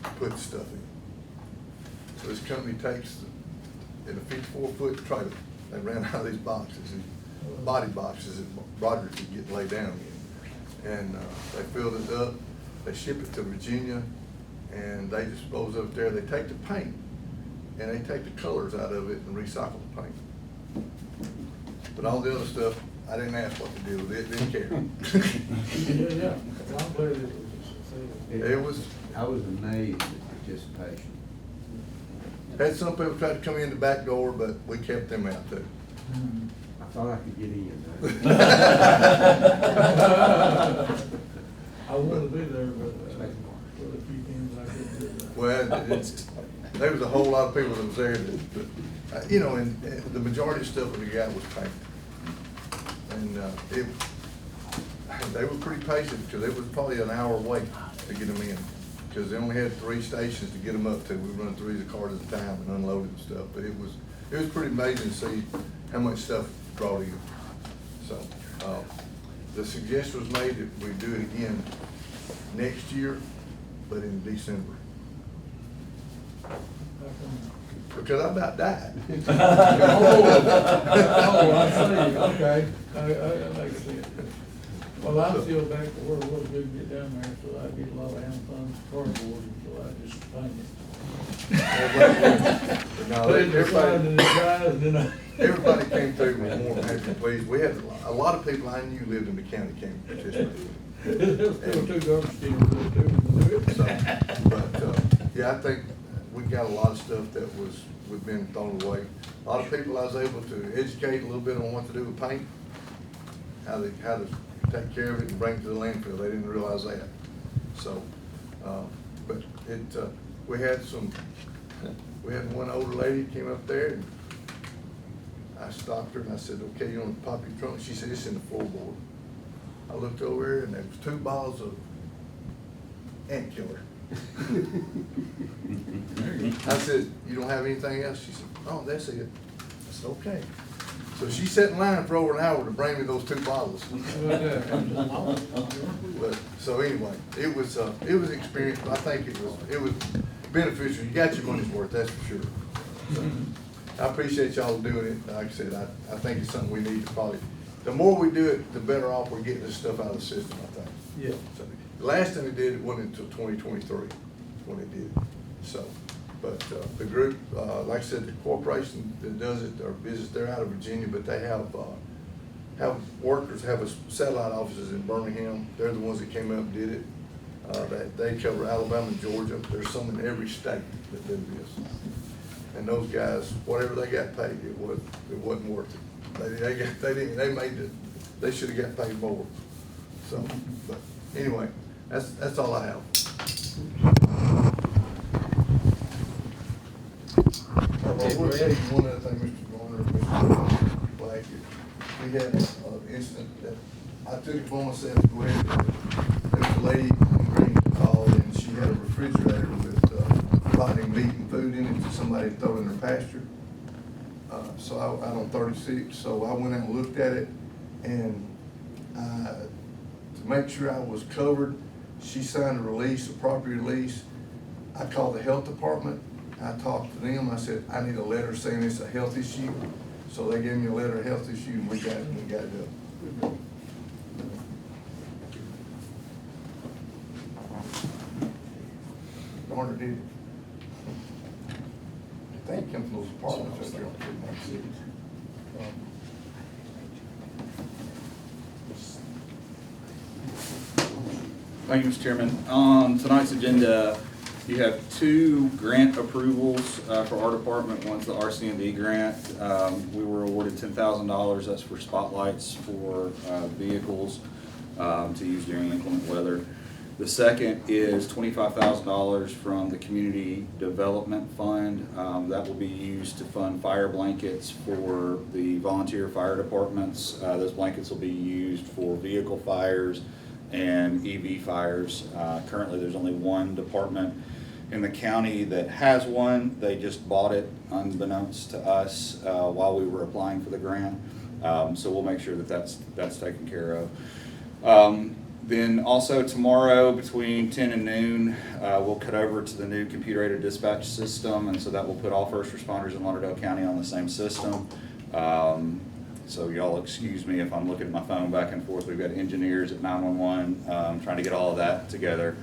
to put stuff in. So this company takes, in a 54-foot trailer, they ran out of these boxes, these body boxes that Roger could get laid down in. And they filled it up, they ship it to Virginia, and they dispose of it there. They take the paint, and they take the colors out of it and recycle the paint. But all the other stuff, I didn't ask what to do with it, didn't care. Yeah. Well, I'm glad it was a success. It was, I was amazed at participation. had some people try to come in the back door, but we kept them out too. I thought I could get in. I wanted to be there, but with a few things I couldn't do that. Well, there was a whole lot of people that was there that you know, and the majority of stuff that we got was paint. And they were pretty patient, because it was probably an hour wait to get them in, because they only had 3 stations to get them up to. We were running 3 cars at a time and unloading and stuff, but it was pretty amazing to see how much stuff brought in. So, the suggestion was made that we do it again next year, but in December. Because I about died. Oh, I see, okay, that makes sense. Well, I'm still back to where it was good to get down there, so I get a lot of Amazon cardboard, so I just find it. But no, No, everybody, Everybody. everybody came through with more than happy, pleased. We had a lot of people I knew lived in the county came to participate. Still two garbage cans to do it. So, but, yeah, I think we got a lot of stuff that we've been thrown away. A lot of people I was able to educate a little bit on what to do with paint, how to take care of it and bring it to the landfill. They didn't realize that. So, but we had one older lady came up there and I stopped her and I said, okay, you want to pop your trunk? She said, it's in the floorboard. I looked over here and there was 2 bottles of ant killer. I said, you don't have anything else? She said, oh, that's it. I said, okay. So she sat in line for over an hour to bring me those 2 bottles. But, so anyway, it was an experience, but I think it was beneficial. You got your money's worth, that's for sure. So, I appreciate y'all doing it. Like I said, I think it's something we need to probably, the more we do it, the better off we're getting this stuff out of the system, I think. Yeah. So, the last time they did it wasn't until 2023 when they did it. So, but the group, like I said, the corporation that does it, their business, they're out of Virginia, but they have workers, have satellite offices in Birmingham. They're the ones that came up and did it. They cover Alabama and Georgia. There's some in every state that do this. And those guys, whatever they got paid, it wasn't worth it. They should have got paid more. So, but anyway, that's all I have. We'll tell you one other thing, Mr. Garner, Mr. Black. We had an incident that I took it for myself to go ahead. There was a lady in Green called and she had a refrigerator with rotting meat and food in it that somebody had thrown in her pasture. So I on 36, so I went out and looked at it, and to make sure I was covered, she signed a release, a property release. I called the health department. I talked to them. I said, I need a letter saying it's a health issue. So they gave me a letter of health issue, and we got it done. Garner did it. I think it comes from those apartments up there on 296. Thank you, Mr. Chairman. On tonight's agenda, you have 2 grant approvals for our department. One's the RC&D grant. We were awarded $10,000. That's for spotlights for vehicles to use during inclement weather. The second is $25,000 from the Community Development Fund. That will be used to fund fire blankets for the volunteer fire departments. Those blankets will be used for vehicle fires and EV fires. Currently, there's only one department in the county that has one. They just bought it unbeknownst to us while we were applying for the grant. So we'll make sure that that's taken care of. Then also tomorrow between 10 and noon, we'll cut over to the new computer-aided dispatch system, and so that will put all first responders in Lauderdale County on the same system. So y'all excuse me if I'm looking at my phone back and forth. We've got engineers at 911 trying to get all of that together.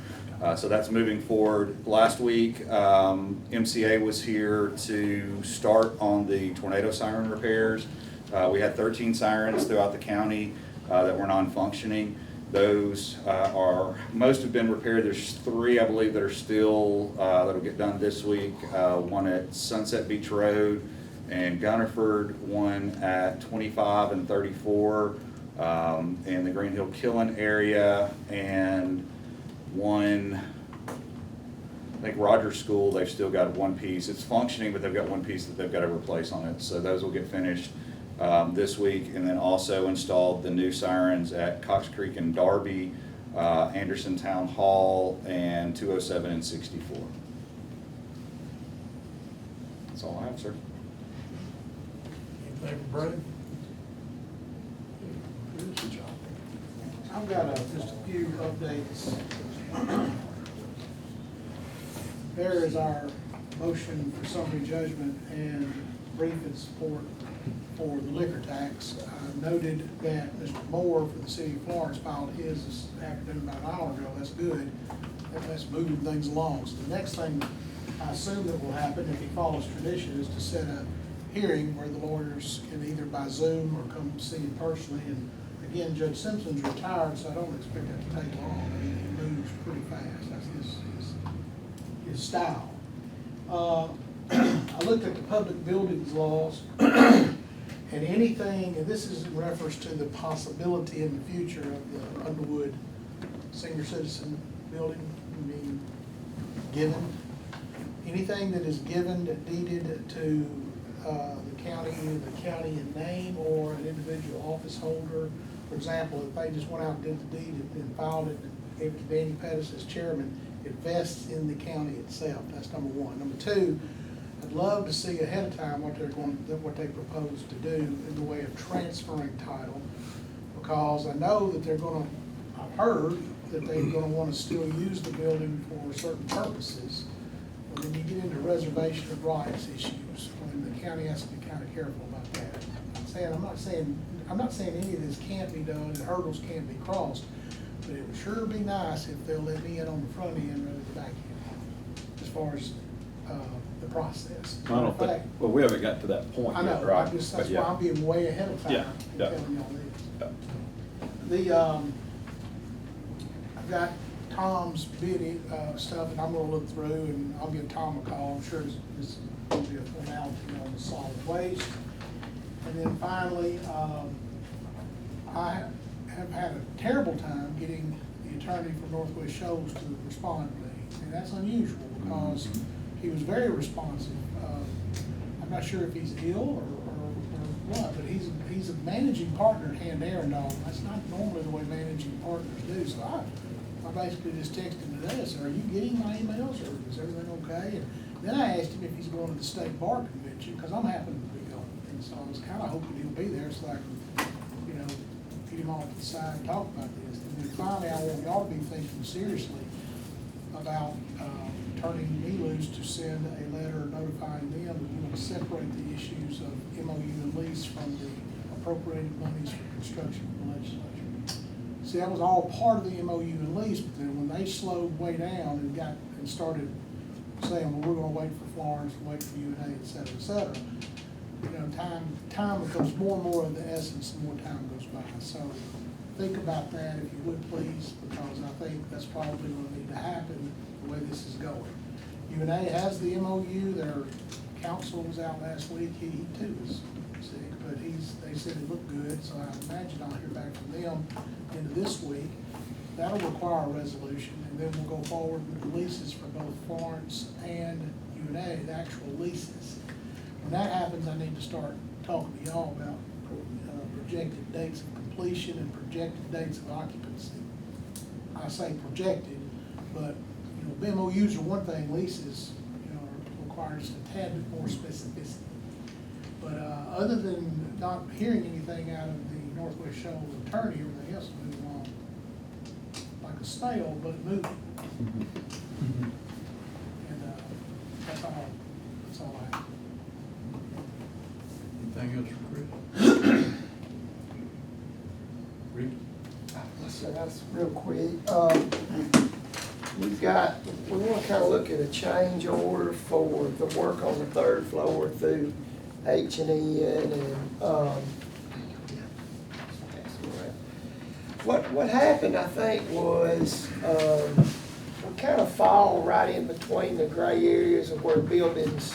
So that's moving forward. Last week, MCA was here to start on the tornado siren repairs. We had 13 sirens throughout the county that were non-functioning. Those most have been repaired. There's 3, I believe, that are still, that'll get done this week. One at Sunset Beach Road and Gunnerford, one at 25 and 34 in the Green Hill Killen area, and one, I think Rogers School, they've still got one piece. It's functioning, but they've got one piece that they've got to replace on it. So those will get finished this week, and then also installed the new sirens at Cox Creek and Darby, Anderson Town Hall, and 207 and 64. That's all I have, sir. Anything for Brad? I've got just a few updates. There is our motion for summary judgment and brief in support for the liquor tax. I noted that Mr. Moore for the city of Florence filed his this afternoon about an hour ago. That's good. Let's move things along. So the next thing I assume that will happen if he follows tradition, is to set a hearing where the lawyers can either by Zoom or come see him personally. And again, Judge Simpson's retired, so I don't expect that to take long. I mean, he moves pretty fast. That's his style. I looked at the public buildings laws, and anything, and this is in reference to the possibility in the future of the Underwood Senior Citizen Building being given. Anything that is given, deeded to the county, either the county in name or an individual office holder. For example, if they just went out and did the deed and filed it and gave it to Danny Pettis as chairman, it vests in the county itself. That's number one. Number two, I'd love to see ahead of time what they propose to do in the way of transferring title, because I know that I've heard that they're gonna wanna still use the building for certain purposes. But then you get into reservation of rights issues, when the county has to be kind of careful about that. I'm not saying any of this can't be done and hurdles can't be crossed, but it would sure be nice if they'll let me in on the front end rather than the back end, as far as the process. I don't think, well, we haven't got to that point I know, yet, right? that's But why I'm being way ahead of time Yeah, in yeah. telling y'all this. Yeah. I've got Tom's bid stuff that I'm gonna look through, and I'll give Tom a call. I'm sure this will be a formality on the solid waste. And then finally, I have had a terrible time getting the attorney for Northwest Shoals to respond to me. And that's unusual, because he was very responsive. I'm not sure if he's ill or what, but he's a managing partner at Hand Arundel. That's not normally the way managing partners do. So I basically just texted him today. I said, "Are you getting my emails, or is everything okay?" And then I asked him if he's going to the state bar convention, because I'm happening to be going. And so I was kind of hoping he'll be there so I can, get him off to the side and talk about this. And then finally, I want y'all to be thinking seriously about turning me loose to send a letter notifying them that we want to separate the issues of MOU and lease from the appropriated monies for construction for the legislature. See, that was all part of the MOU and lease, but then when they slowed way down and started saying, well, we're gonna wait for Florence, wait for UNA, et cetera, time becomes more and more of the essence the more time goes by. So think about that, if you would please, because I think that's probably gonna need to happen the way this is going. UNA has the MOU, their counsel was out last week, he too is sick, but they said it looked good, so I imagine I'll hear back from them into this week. That'll require a resolution, and then we'll go forward with the leases for both Florence and UNA, the actual leases. When that happens, I need to start talking to y'all about projected dates of completion and projected dates of occupancy. I say projected, but MOUs are one thing, leases, require just a tad bit more specificity. But other than not hearing anything out of the Northwest Shoals attorney, everything else is moving along like a snail, but moving. And that's all I have. Anything else for Chris? Rick? So that's real quick. We want to kind of look at a change order for the work on the third floor through H&N and, what happened, I think, was, we kind of fall right in between the gray areas of where buildings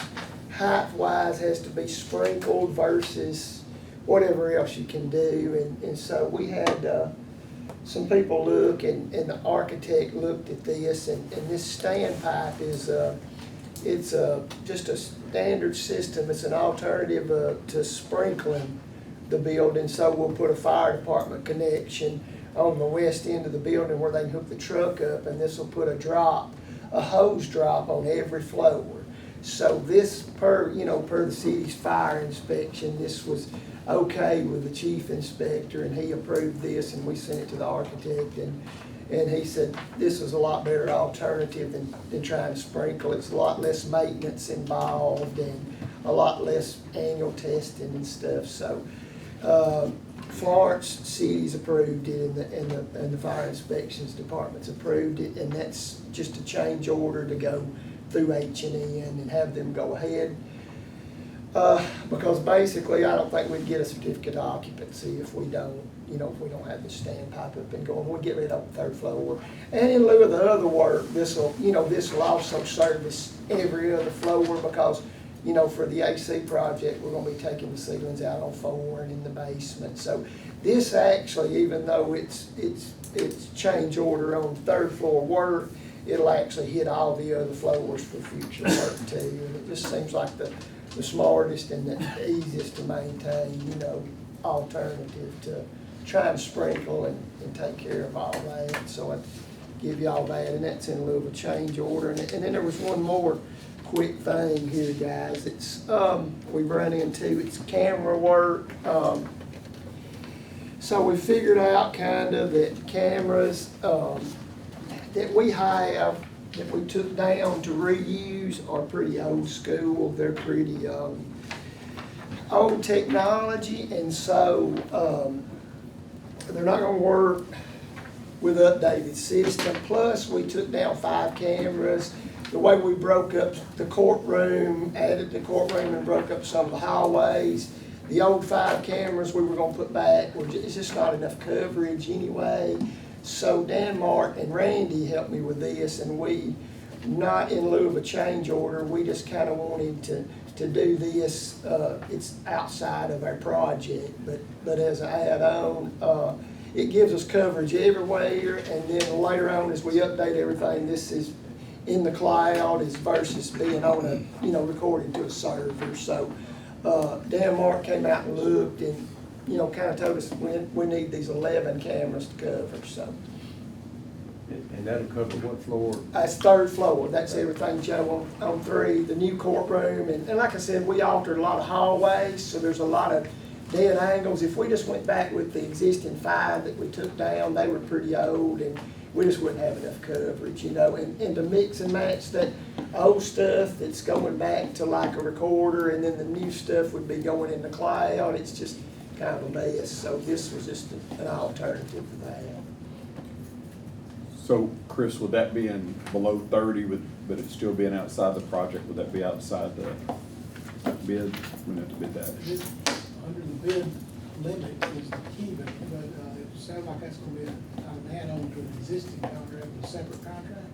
height-wise has to be sprinkled versus whatever else you can do. And so we had, some people look, and the architect looked at this, and this standpipe is it's just a standard system. It's an alternative to sprinkling the building. So we'll put a fire department connection on the west end of the building where they can hook the truck up, and this will put a hose drop on every floor. So this, per the city's fire inspection, this was okay with the chief inspector, and he approved this, and we sent it to the architect, and he said this was a lot better alternative than trying to sprinkle. It's a lot less maintenance involved and a lot less annual testing and stuff. So Florence City's approved it, and the fire inspections department's approved it, and that's just a change order to go through H&N and have them go ahead. Because basically, I don't think we'd get a certificate of occupancy if we don't, you know, if we don't have the standpipe up and going. We'll get rid of the third floor. And in lieu of the other work, this'll also service every other floor because, you know, for the AC project, we're gonna be taking the ceilings out on 4 and in the basement. So this actually, even though it's change order on third floor work, it'll actually hit all the other floors for future work too. And it just seems like the smartest and the easiest to maintain, you know, alternative to trying to sprinkle and take care of all that. So I give you all that, and that's in lieu of a change order. And then there was one more quick thing here, guys. It's we've run into, it's camera work. So we figured out kind of that cameras that we have, that we took down to reuse, are pretty old school. They're pretty old technology, and so they're not gonna work with updated system. Plus, we took down 5 cameras. The way we broke up the courtroom, added the courtroom and broke up some of the hallways. The old 5 cameras we were gonna put back, it's just not enough coverage anyway. So Denmark and Randy helped me with this, and we, not in lieu of a change order, we just kind of wanted to do this. It's outside of our project, but as an add-on, it gives us coverage everywhere, and then later on, as we update everything, this is in the cloud is versus being on a, you know, recorded to a server. So Denmark came out and looked and, you know, kind of told us we need these 11 cameras to cover, so. And that'll cover what floor? That's third floor. That's everything, Joe, on 3, the new courtroom. And like I said, we altered a lot of hallways, so there's a lot of dead angles. If we just went back with the existing 5 that we took down, they were pretty old, and we just wouldn't have enough coverage, you know. And to mix and match that old stuff that's going back to like a recorder, and then the new stuff would be going in the cloud, it's just kind of a mess. So this was just an alternative for that. So, Chris, would that be in below 30, but it still being outside the project, would that be outside the bid? We have to bid that. Under the bid limit is the key, but it sounds like that's gonna be an add-on to an existing contract, a separate contract?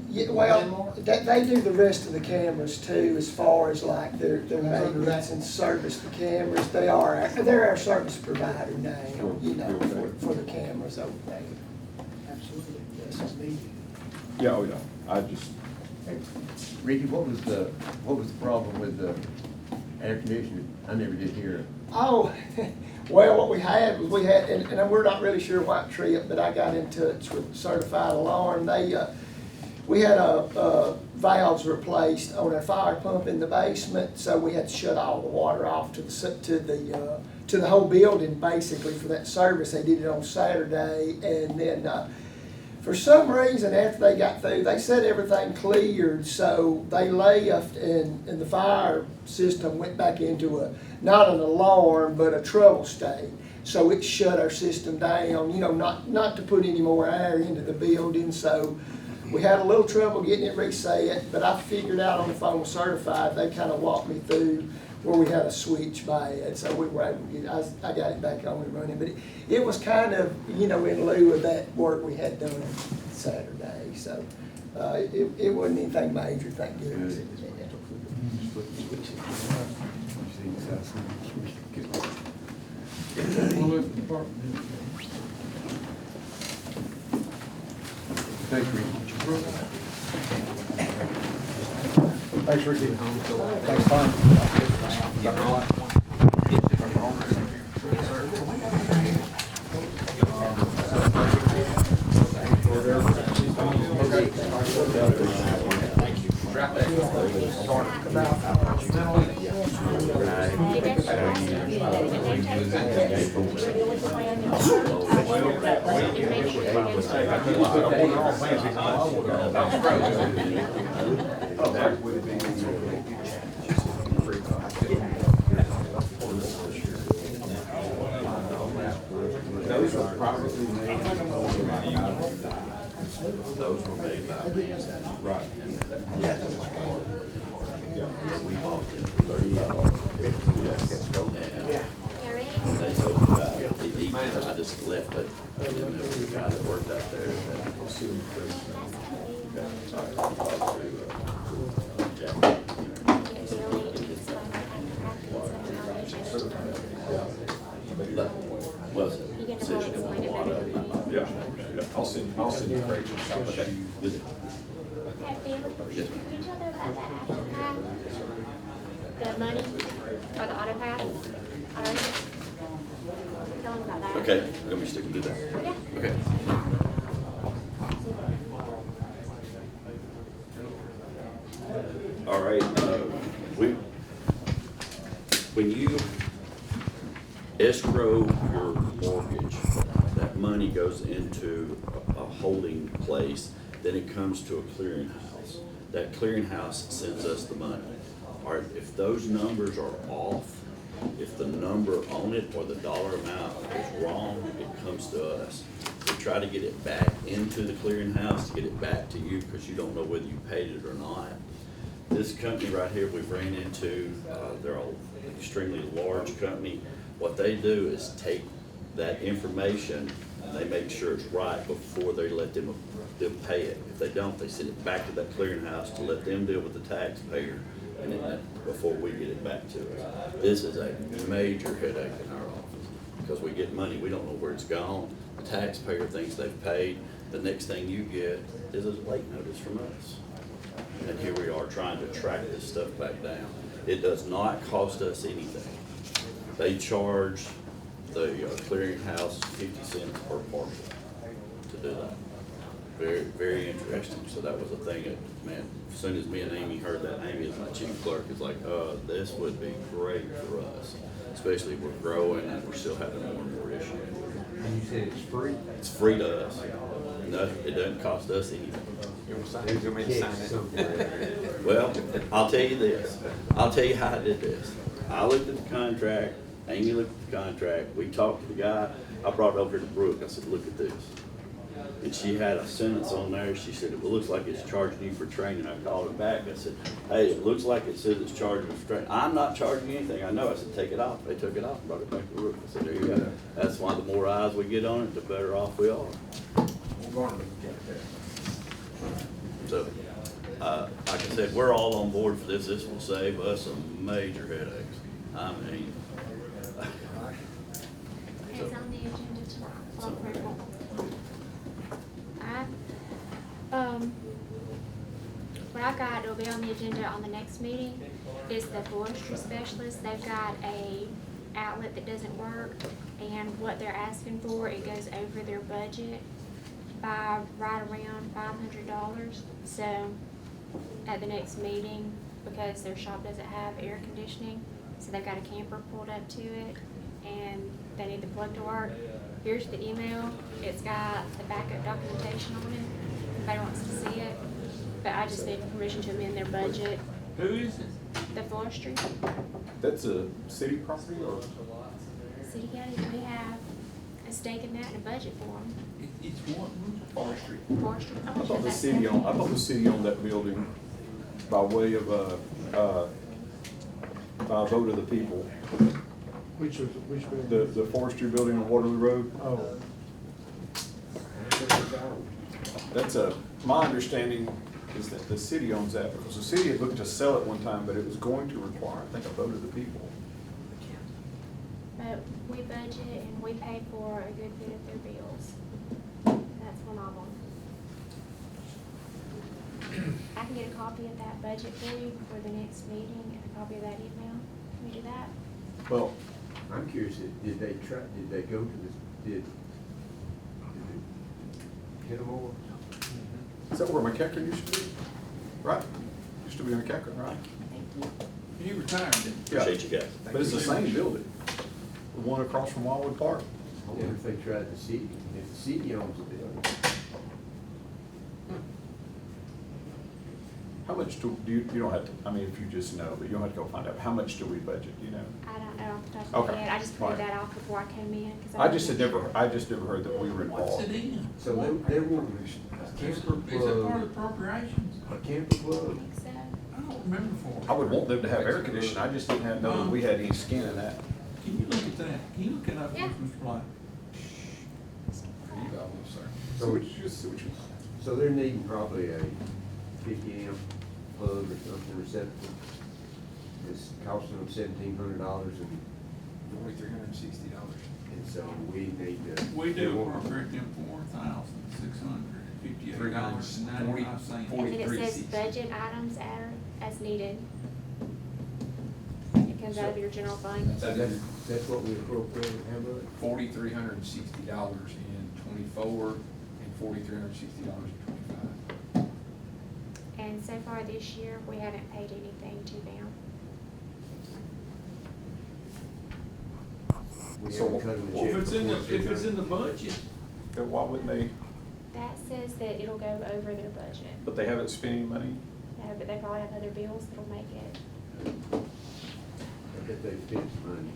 Yeah, well, they do the rest of the cameras too, as far as like their maintenance and service the cameras. They're our service provider now, you know, for the cameras over there. Absolutely, yes, it's needed. Yeah, oh yeah, I just, Ricky, what was the problem with the air conditioning? I never did hear it. Oh, well, what we had was and we're not really sure what trip, but I got in touch with Certified Alarm. We had valves replaced on our fire pump in the basement, so we had to shut all the water off to the whole building basically for that service. They did it on Saturday, and then for some reason after they got through, they said everything cleared, so they left, and the fire system went back into not an alarm but a trouble state. So it shut our system down, you know, not to put any more air into the building. So we had a little trouble getting it reset, but I figured out on the phone with Certified, they kind of walked me through where we had a switch bad, so we were able to get, I got it back on and running. But it was kind of, you know, in lieu of that work we had done Saturday, so it wasn't anything major, thank goodness. We'll let the department head. Thanks, Ricky. thanks, Ricky. Thanks, Tom. Those were probably made. Those were made by. Right. just left it. And then there was a guy that worked out there that was suing for Yeah, I'll send you Craig's shop, okay? Yes. Can you tell them about the auto pass? The money for the auto pass? Tell them about that. Okay, let me stick and do that. Yeah. Okay. All right, when you escrow your mortgage, that money goes into a holding place, then it comes to a clearinghouse. That clearinghouse sends us the money. All right, if those numbers are off, if the number on it or the dollar amount is wrong, it comes to us. We try to get it back into the clearinghouse, to get it back to you, because you don't know whether you paid it or not. This company right here we've ran into, they're an extremely large company. What they do is take that information and they make sure it's right before they let them pay it. If they don't, they send it back to that clearinghouse to let them deal with the taxpayer and then before we get it back to us. This is a major headache in our office because we get money, we don't know where it's gone. The taxpayer thinks they've paid. The next thing you get is a late notice from us. And here we are trying to track this stuff back down. It does not cost us anything. They charge the clearinghouse 50 cents per parcel to do that. Very, very interesting. So that was a thing that, man, as soon as me and Amy heard that, Amy is my chief clerk, is like, this would be great for us, especially if we're growing and we're still having more and more issues. And you said it's free? It's free to us. No, it doesn't cost us anything. Who's gonna make you sign it? Well, I'll tell you this. I'll tell you how I did this. I looked at the contract, Amy looked at the contract, we talked to the guy, I brought it over to Brooke, I said, look at this. And she had a sentence on there, she said, it looks like it's charging you for training. I called her back, I said, hey, it looks like it says it's charging us for training. I'm not charging you anything, I know. I said, take it off. They took it off and brought it back to Brooke. I said, there you go. That's why the more eyes we get on it, the better off we are. So, like I said, we're all on board for this. This will save us some major headaches. I mean. It's on the agenda tomorrow for approval. What I've got, it'll be on the agenda on the next meeting, is the forestry specialist. They've got a outlet that doesn't work, and what they're asking for, it goes over their budget by right around $500. So at the next meeting, because their shop doesn't have air conditioning, so they've got a camper pulled up to it, and they need the plug to work. Here's the email. It's got the backup documentation on it, if anybody wants to see it. But I just need permission to amend their budget. Who is it? The forestry, That's a city property or? city county, we have a stake in that and a budget for them. It's what? Forestry. Forestry. I thought the city owned that building by way of, by vote of the people. Which building? The forestry building on Waterloo Road. Oh, That's my understanding is that the city owns that, because the city had looked to sell it one time, but it was going to require, I think, a vote of the people. But we budget and we pay for a good bit of their bills. That's one of them. I can get a copy of that budget for you for the next meeting and a copy of that email. Can we do that? Well, I'm curious, did they go to this, did they hit them over? Is that where McEachern used to be? Right? Used to be on McEachern, right? Thank you. He retired, didn't he? Yeah. Appreciate you guys. But it's the same building, the one across from Wildwood Park. I wonder if they tried the city, if the city owns the building. How much do you don't have to, I mean, if you just know, but you don't have to go find out, how much do we budget, you know? I don't know off the top of my Okay. head. I just Right. printed that off before I came in. 'Cause I just wasn't never heard that we were What's involved. it in? So they will camper Is it part plug, of appropriations? a camper I plug. think so. I don't remember for. I would want them to have air conditioning, I just didn't know that we had any skin in that. Can you look at that? Can you look it up, Yeah. Mr. Black? for you all, sir. So they're needing probably a 50 amp plug or something receptacle. It's costing them $1,700 and $4,360. so we need to. We do appropriate them $4,658.95. And then it says budget items as needed. It comes out of your general fund. That's what we appropriated, how much? $4,360 in '24 and $4,360 in '25. And so far this year, we haven't paid anything to them. We So haven't cut them a Well, check if it's in the for budget, Then why wouldn't they? That says that it'll go over their budget. But they haven't spent any money? No, but they probably have other bills that'll make it. I bet they spent some money.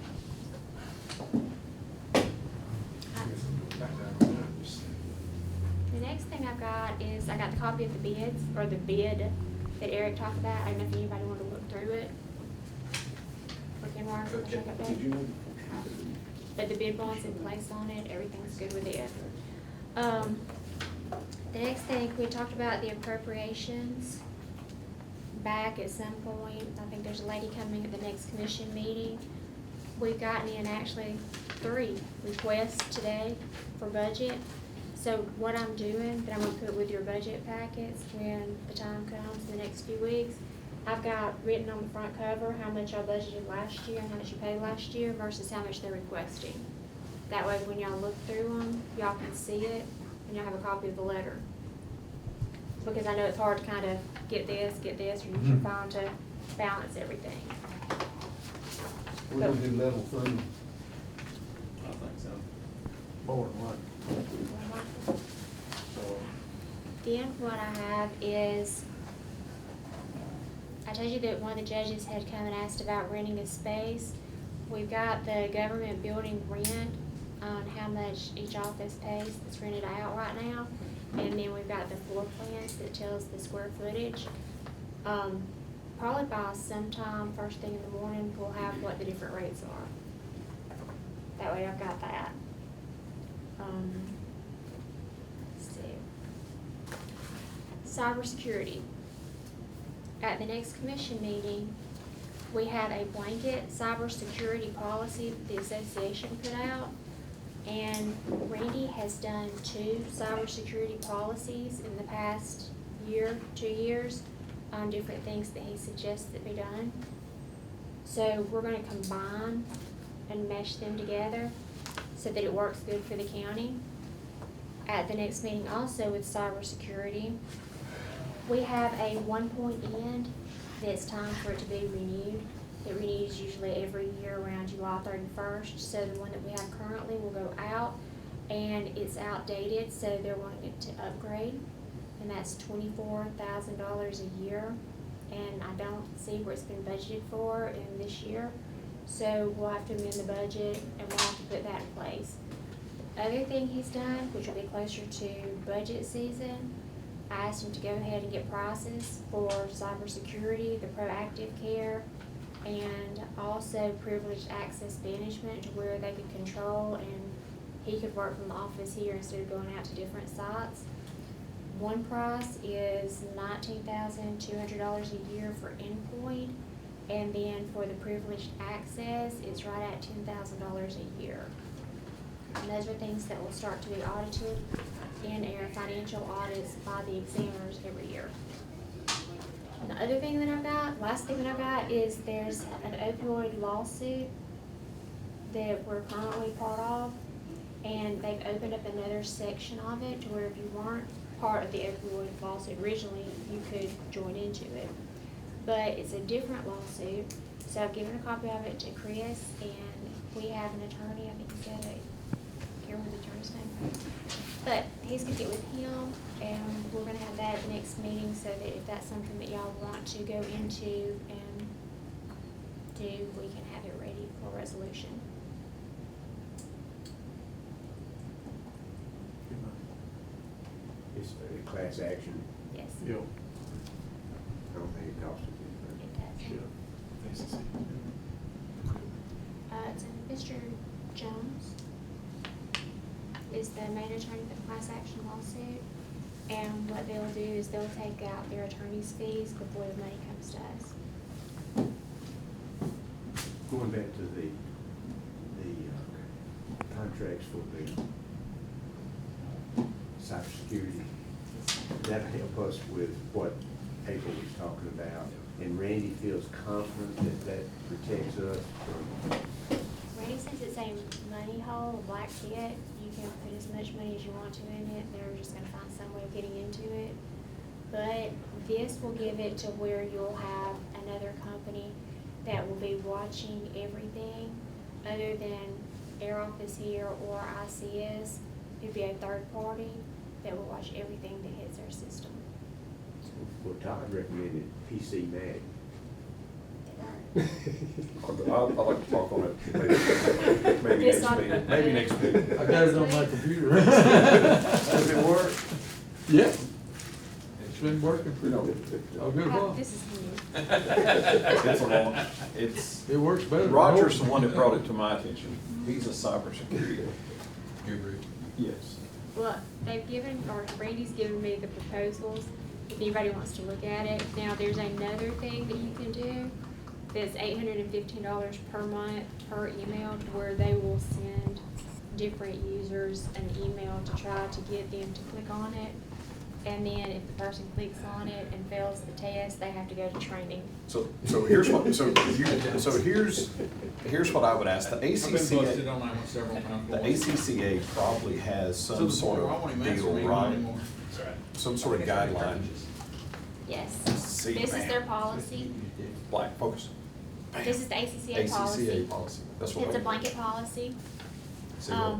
The next thing I've got is, I got the copy of the bids, or the bid that Eric talked about. I don't know if anybody wanted to look through it. Look in more, check it back. But the bid bond's in place on it, everything's good with it. The next thing, we talked about the appropriations back at some point. I think there's a lady coming at the next commission meeting. We've gotten in actually 3 requests today for budget. So what I'm doing, that I'm gonna put with your budget packets when the time comes in the next few weeks, I've got written on the front cover how much I budgeted last year and how much you paid last year versus how much they're requesting. That way, when y'all look through them, y'all can see it, and y'all have a copy of the letter. Because I know it's hard to kind of get this, or use your phone to balance everything. We're gonna do level funding. I think so. More than one. Then what I have is, I told you that one of the judges had come and asked about renting a space. We've got the government building rent on how much each office pays that's rented out right now. And then we've got the floor plans that tells the square footage. Probably by sometime first thing in the morning, we'll have what the different rates are. That way I've got that. Let's see. Cybersecurity. At the next commission meeting, we had a blanket cybersecurity policy that the association put out. And Randy has done 2 cybersecurity policies in the past year, 2 years, on different things that he suggests that be done. So we're gonna combine and mesh them together so that it works good for the county. At the next meeting also with cybersecurity, we have a 1-point end that's time for it to be renewed. It renews usually every year around July 31st, so the one that we have currently will go out, and it's outdated, so they're wanting it to upgrade, and that's $24,000 a year, and I don't see where it's been budgeted for in this year, so we'll have to amend the budget, and we'll have to put that in place. The other thing he's done, which will be closer to budget season, I asked him to go ahead and get prices for cybersecurity, the proactive care, and also privileged access management, to where they could control and he could work from the office here instead of going out to different sites. One price is $19,200 a year for endpoint, and then for the privileged access, it's right at $10,000 a year. And those are things that will start to be audited in our financial audits by the examiners every year. The other thing that I've got, last thing that I've got, is there's an opioid lawsuit that we're currently part of, and they've opened up another section of it to where if you weren't part of the opioid lawsuit originally, you could join into it. But it's a different lawsuit, so I've given a copy of it to Chris, and we have an attorney, I think he's got a, I can't remember the attorney's name. But he's gonna get with him, and we're gonna have that at the next meeting, so that if that's something that y'all want to go into and do, we can have it ready for resolution. It's a class action. Yes. Yeah. I don't think it costs us anything. It does. It's Mr. Jones. is the main attorney for the class action lawsuit. And what they'll do is they'll take out their attorney's fees before the money comes to us. Going back to the contracts for the cybersecurity, that'll help us with what April was talking about. And Randy feels confident that that protects us from, Randy says it's a money hole, a black pit. You can put as much money as you want to in it. They're just gonna find some way of getting into it. But this will give it to where you'll have another company that will be watching everything other than Air Office here or ICS. It'd be a third party that will watch everything that hits our system. well, Todd recommended PC Mag. I'd like to talk on it maybe This next on- meeting, maybe next meeting. I got it on my computer. Does it work? Yeah. It's been working for, a good while. This is new. It's a long, It works better. than Roger's the old. one that brought it to my attention. He's a cybersecurity. Yes. Well, they've given, or Randy's given me the proposals, if anybody wants to look at it. Now, there's another thing that you can do that's $815 per month per email, where they will send different users an email to try to get them to click on it. And then if the person clicks on it and fails the test, they have to go to training. So here's what, here's what I would ask. The I've been busted ACCA, on that one several times. the ACCA probably has some sort I won't of even answer deal, email right? anymore. Some sort of guideline. Yes. See, This is bam. their policy. Black, focus. Bam. This is the ACCA policy. ACCA policy. That's what It's a I- blanket policy. See what-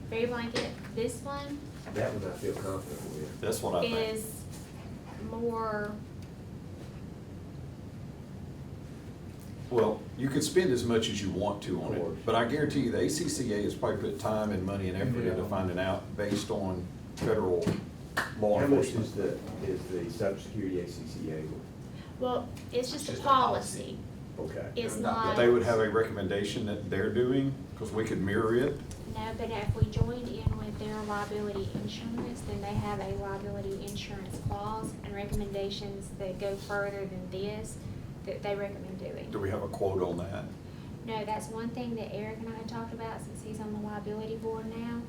Very blanket. This one That one I feel confident with. That's what I think. is more, Well, you can spend as much as you want to on it, but I guarantee you the ACCA has probably put time and money and effort into finding out based on federal law How much enforcement. is the cybersecurity ACCA? well, it's just a Just a policy. Okay. It's But not. they would have a recommendation that they're doing, because we could mirror it. No, but if we joined in with their liability insurance, then they have a liability insurance clause and recommendations that go further than this, that they recommend doing. Do we have a quote on that? No, that's one thing that Eric and I had talked about since he's on the liability board now,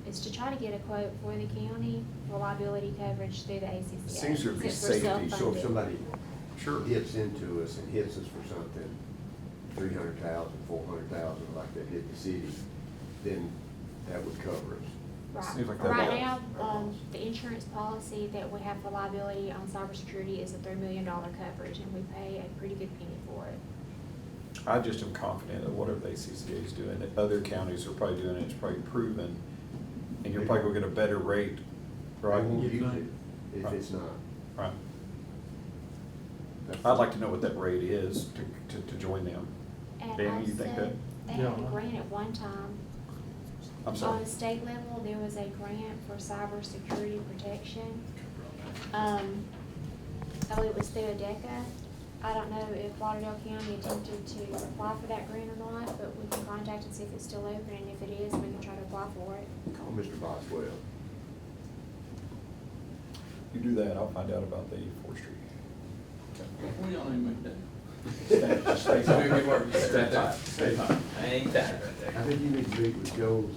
is to try to get a quote for the county for liability coverage through the ACCA. Seems to be since we're safety, So if self-funded. somebody Sure. hits into us and hits us for something, 300,000, 400,000, like that hit the city, then that would cover us. Seems like Right, that right now, law- the insurance policy that we have for liability on cybersecurity is a $3 million coverage, and we pay a pretty good penny for it. I just am confident that whatever the ACCA is doing, that other counties are probably doing it, it's probably proven, and you're probably gonna get a better rate, They right? won't use it Right. if it's not. Right. I'd like to know what that rate is to join them. And Danny, you think also, that? they had a grant at one time. I'm sorry. On the state level, there was a grant for cybersecurity protection. It was through ADECA. I don't know if Lauderdale County attempted to apply for that grant or not, but we can contact and see if it's still open, and if it is, we can try to apply for it. Call Mr. Boswell. You do that, I'll find out about the forestry. We don't even make that. Stay tight. Stay tight. Ain't that? I think you need to meet with Joe's,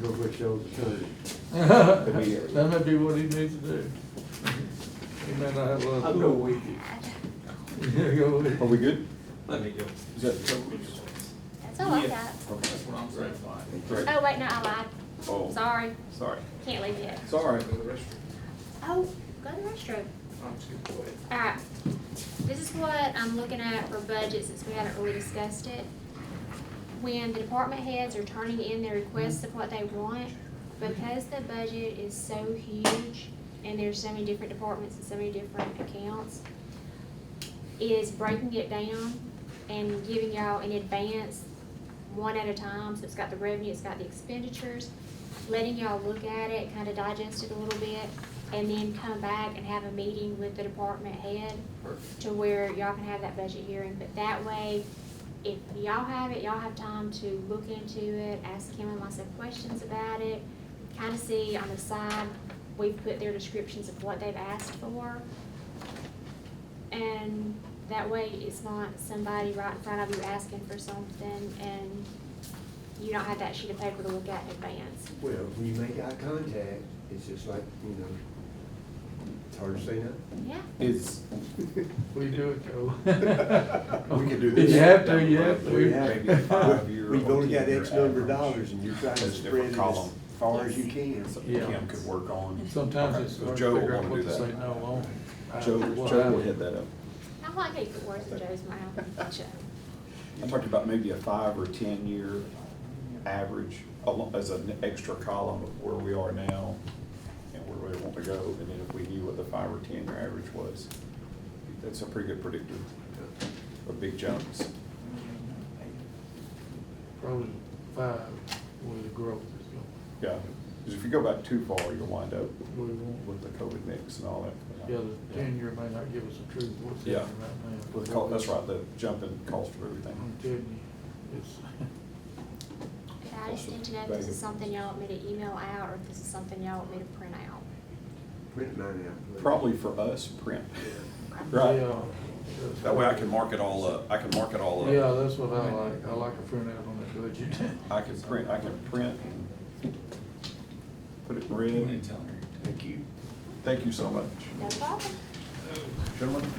Northwest Joe's attorney. That may be what he needs to do. He may not have a lot of. I'll go with you. Yeah, go with Are it. we good? Let me go. Is that? That's all I got. Okay. That's what I'm saying. Great. Oh, wait, no, I lied. Oh. Sorry, Sorry. can't leave yet. It's all right. Oh, go to the restroom. Alright, this is what I'm looking at for budget, since we haven't really discussed it. When the department heads are turning in their requests of what they want, because the budget is so huge, and there's so many different departments and so many different accounts, is breaking it down and giving y'all in advance, one at a time, so it's got the revenue, it's got the expenditures, letting y'all look at it, kind of digest it a little bit, and then come back and have a meeting with the department head to where y'all can have that budget hearing. But that way, if y'all have it, y'all have time to look into it, ask Kim and myself questions about it, kind of see on the side, we've put their descriptions of what they've asked for. And that way, it's not somebody right in front of you asking for something, and you don't have that sheet of paper to look at in advance. Well, when you make eye contact, it's just like, you know, it's hard to say no. Yeah. Is, We do it, Joe. we could do If this. you have to, you have We to. have- Maybe a 5-year. We've or only got 10-year X number of average. dollars and you're trying to That's a spread different it as column. far as you can. Something Yeah. Kim could work on. Sometimes Okay, it's so hard to Joe will figure out wanna what do to say that. no on. Joe will head that up. I like how you put words in Joe's mouth. Joe. I'm talking about maybe a 5 or 10-year average as an extra column of where we are now and where we want to go. And then if we knew what the 5 or 10-year average was, that's a pretty good predictor of big jumps. Probably 5 where the growth is going. Yeah, because if you go back too far, you'll wind up We won't. with the COVID mix and all that. Yeah, the 10-year may not give us the truth, what's Yeah. happening right now. With the cost, that's right, the jump in cost of everything. I'm telling you, it's, I just need to know if this is something y'all want me to email out, or if this is something y'all want me to print out. Print mine out. please. Probably for us, print. Right? yeah. That way I can mark it all up. I can mark it all up. Yeah, that's what I like. I like a printout on that budget. I can print and put it in red. Thank you. Thank you so much. No problem. Gentlemen,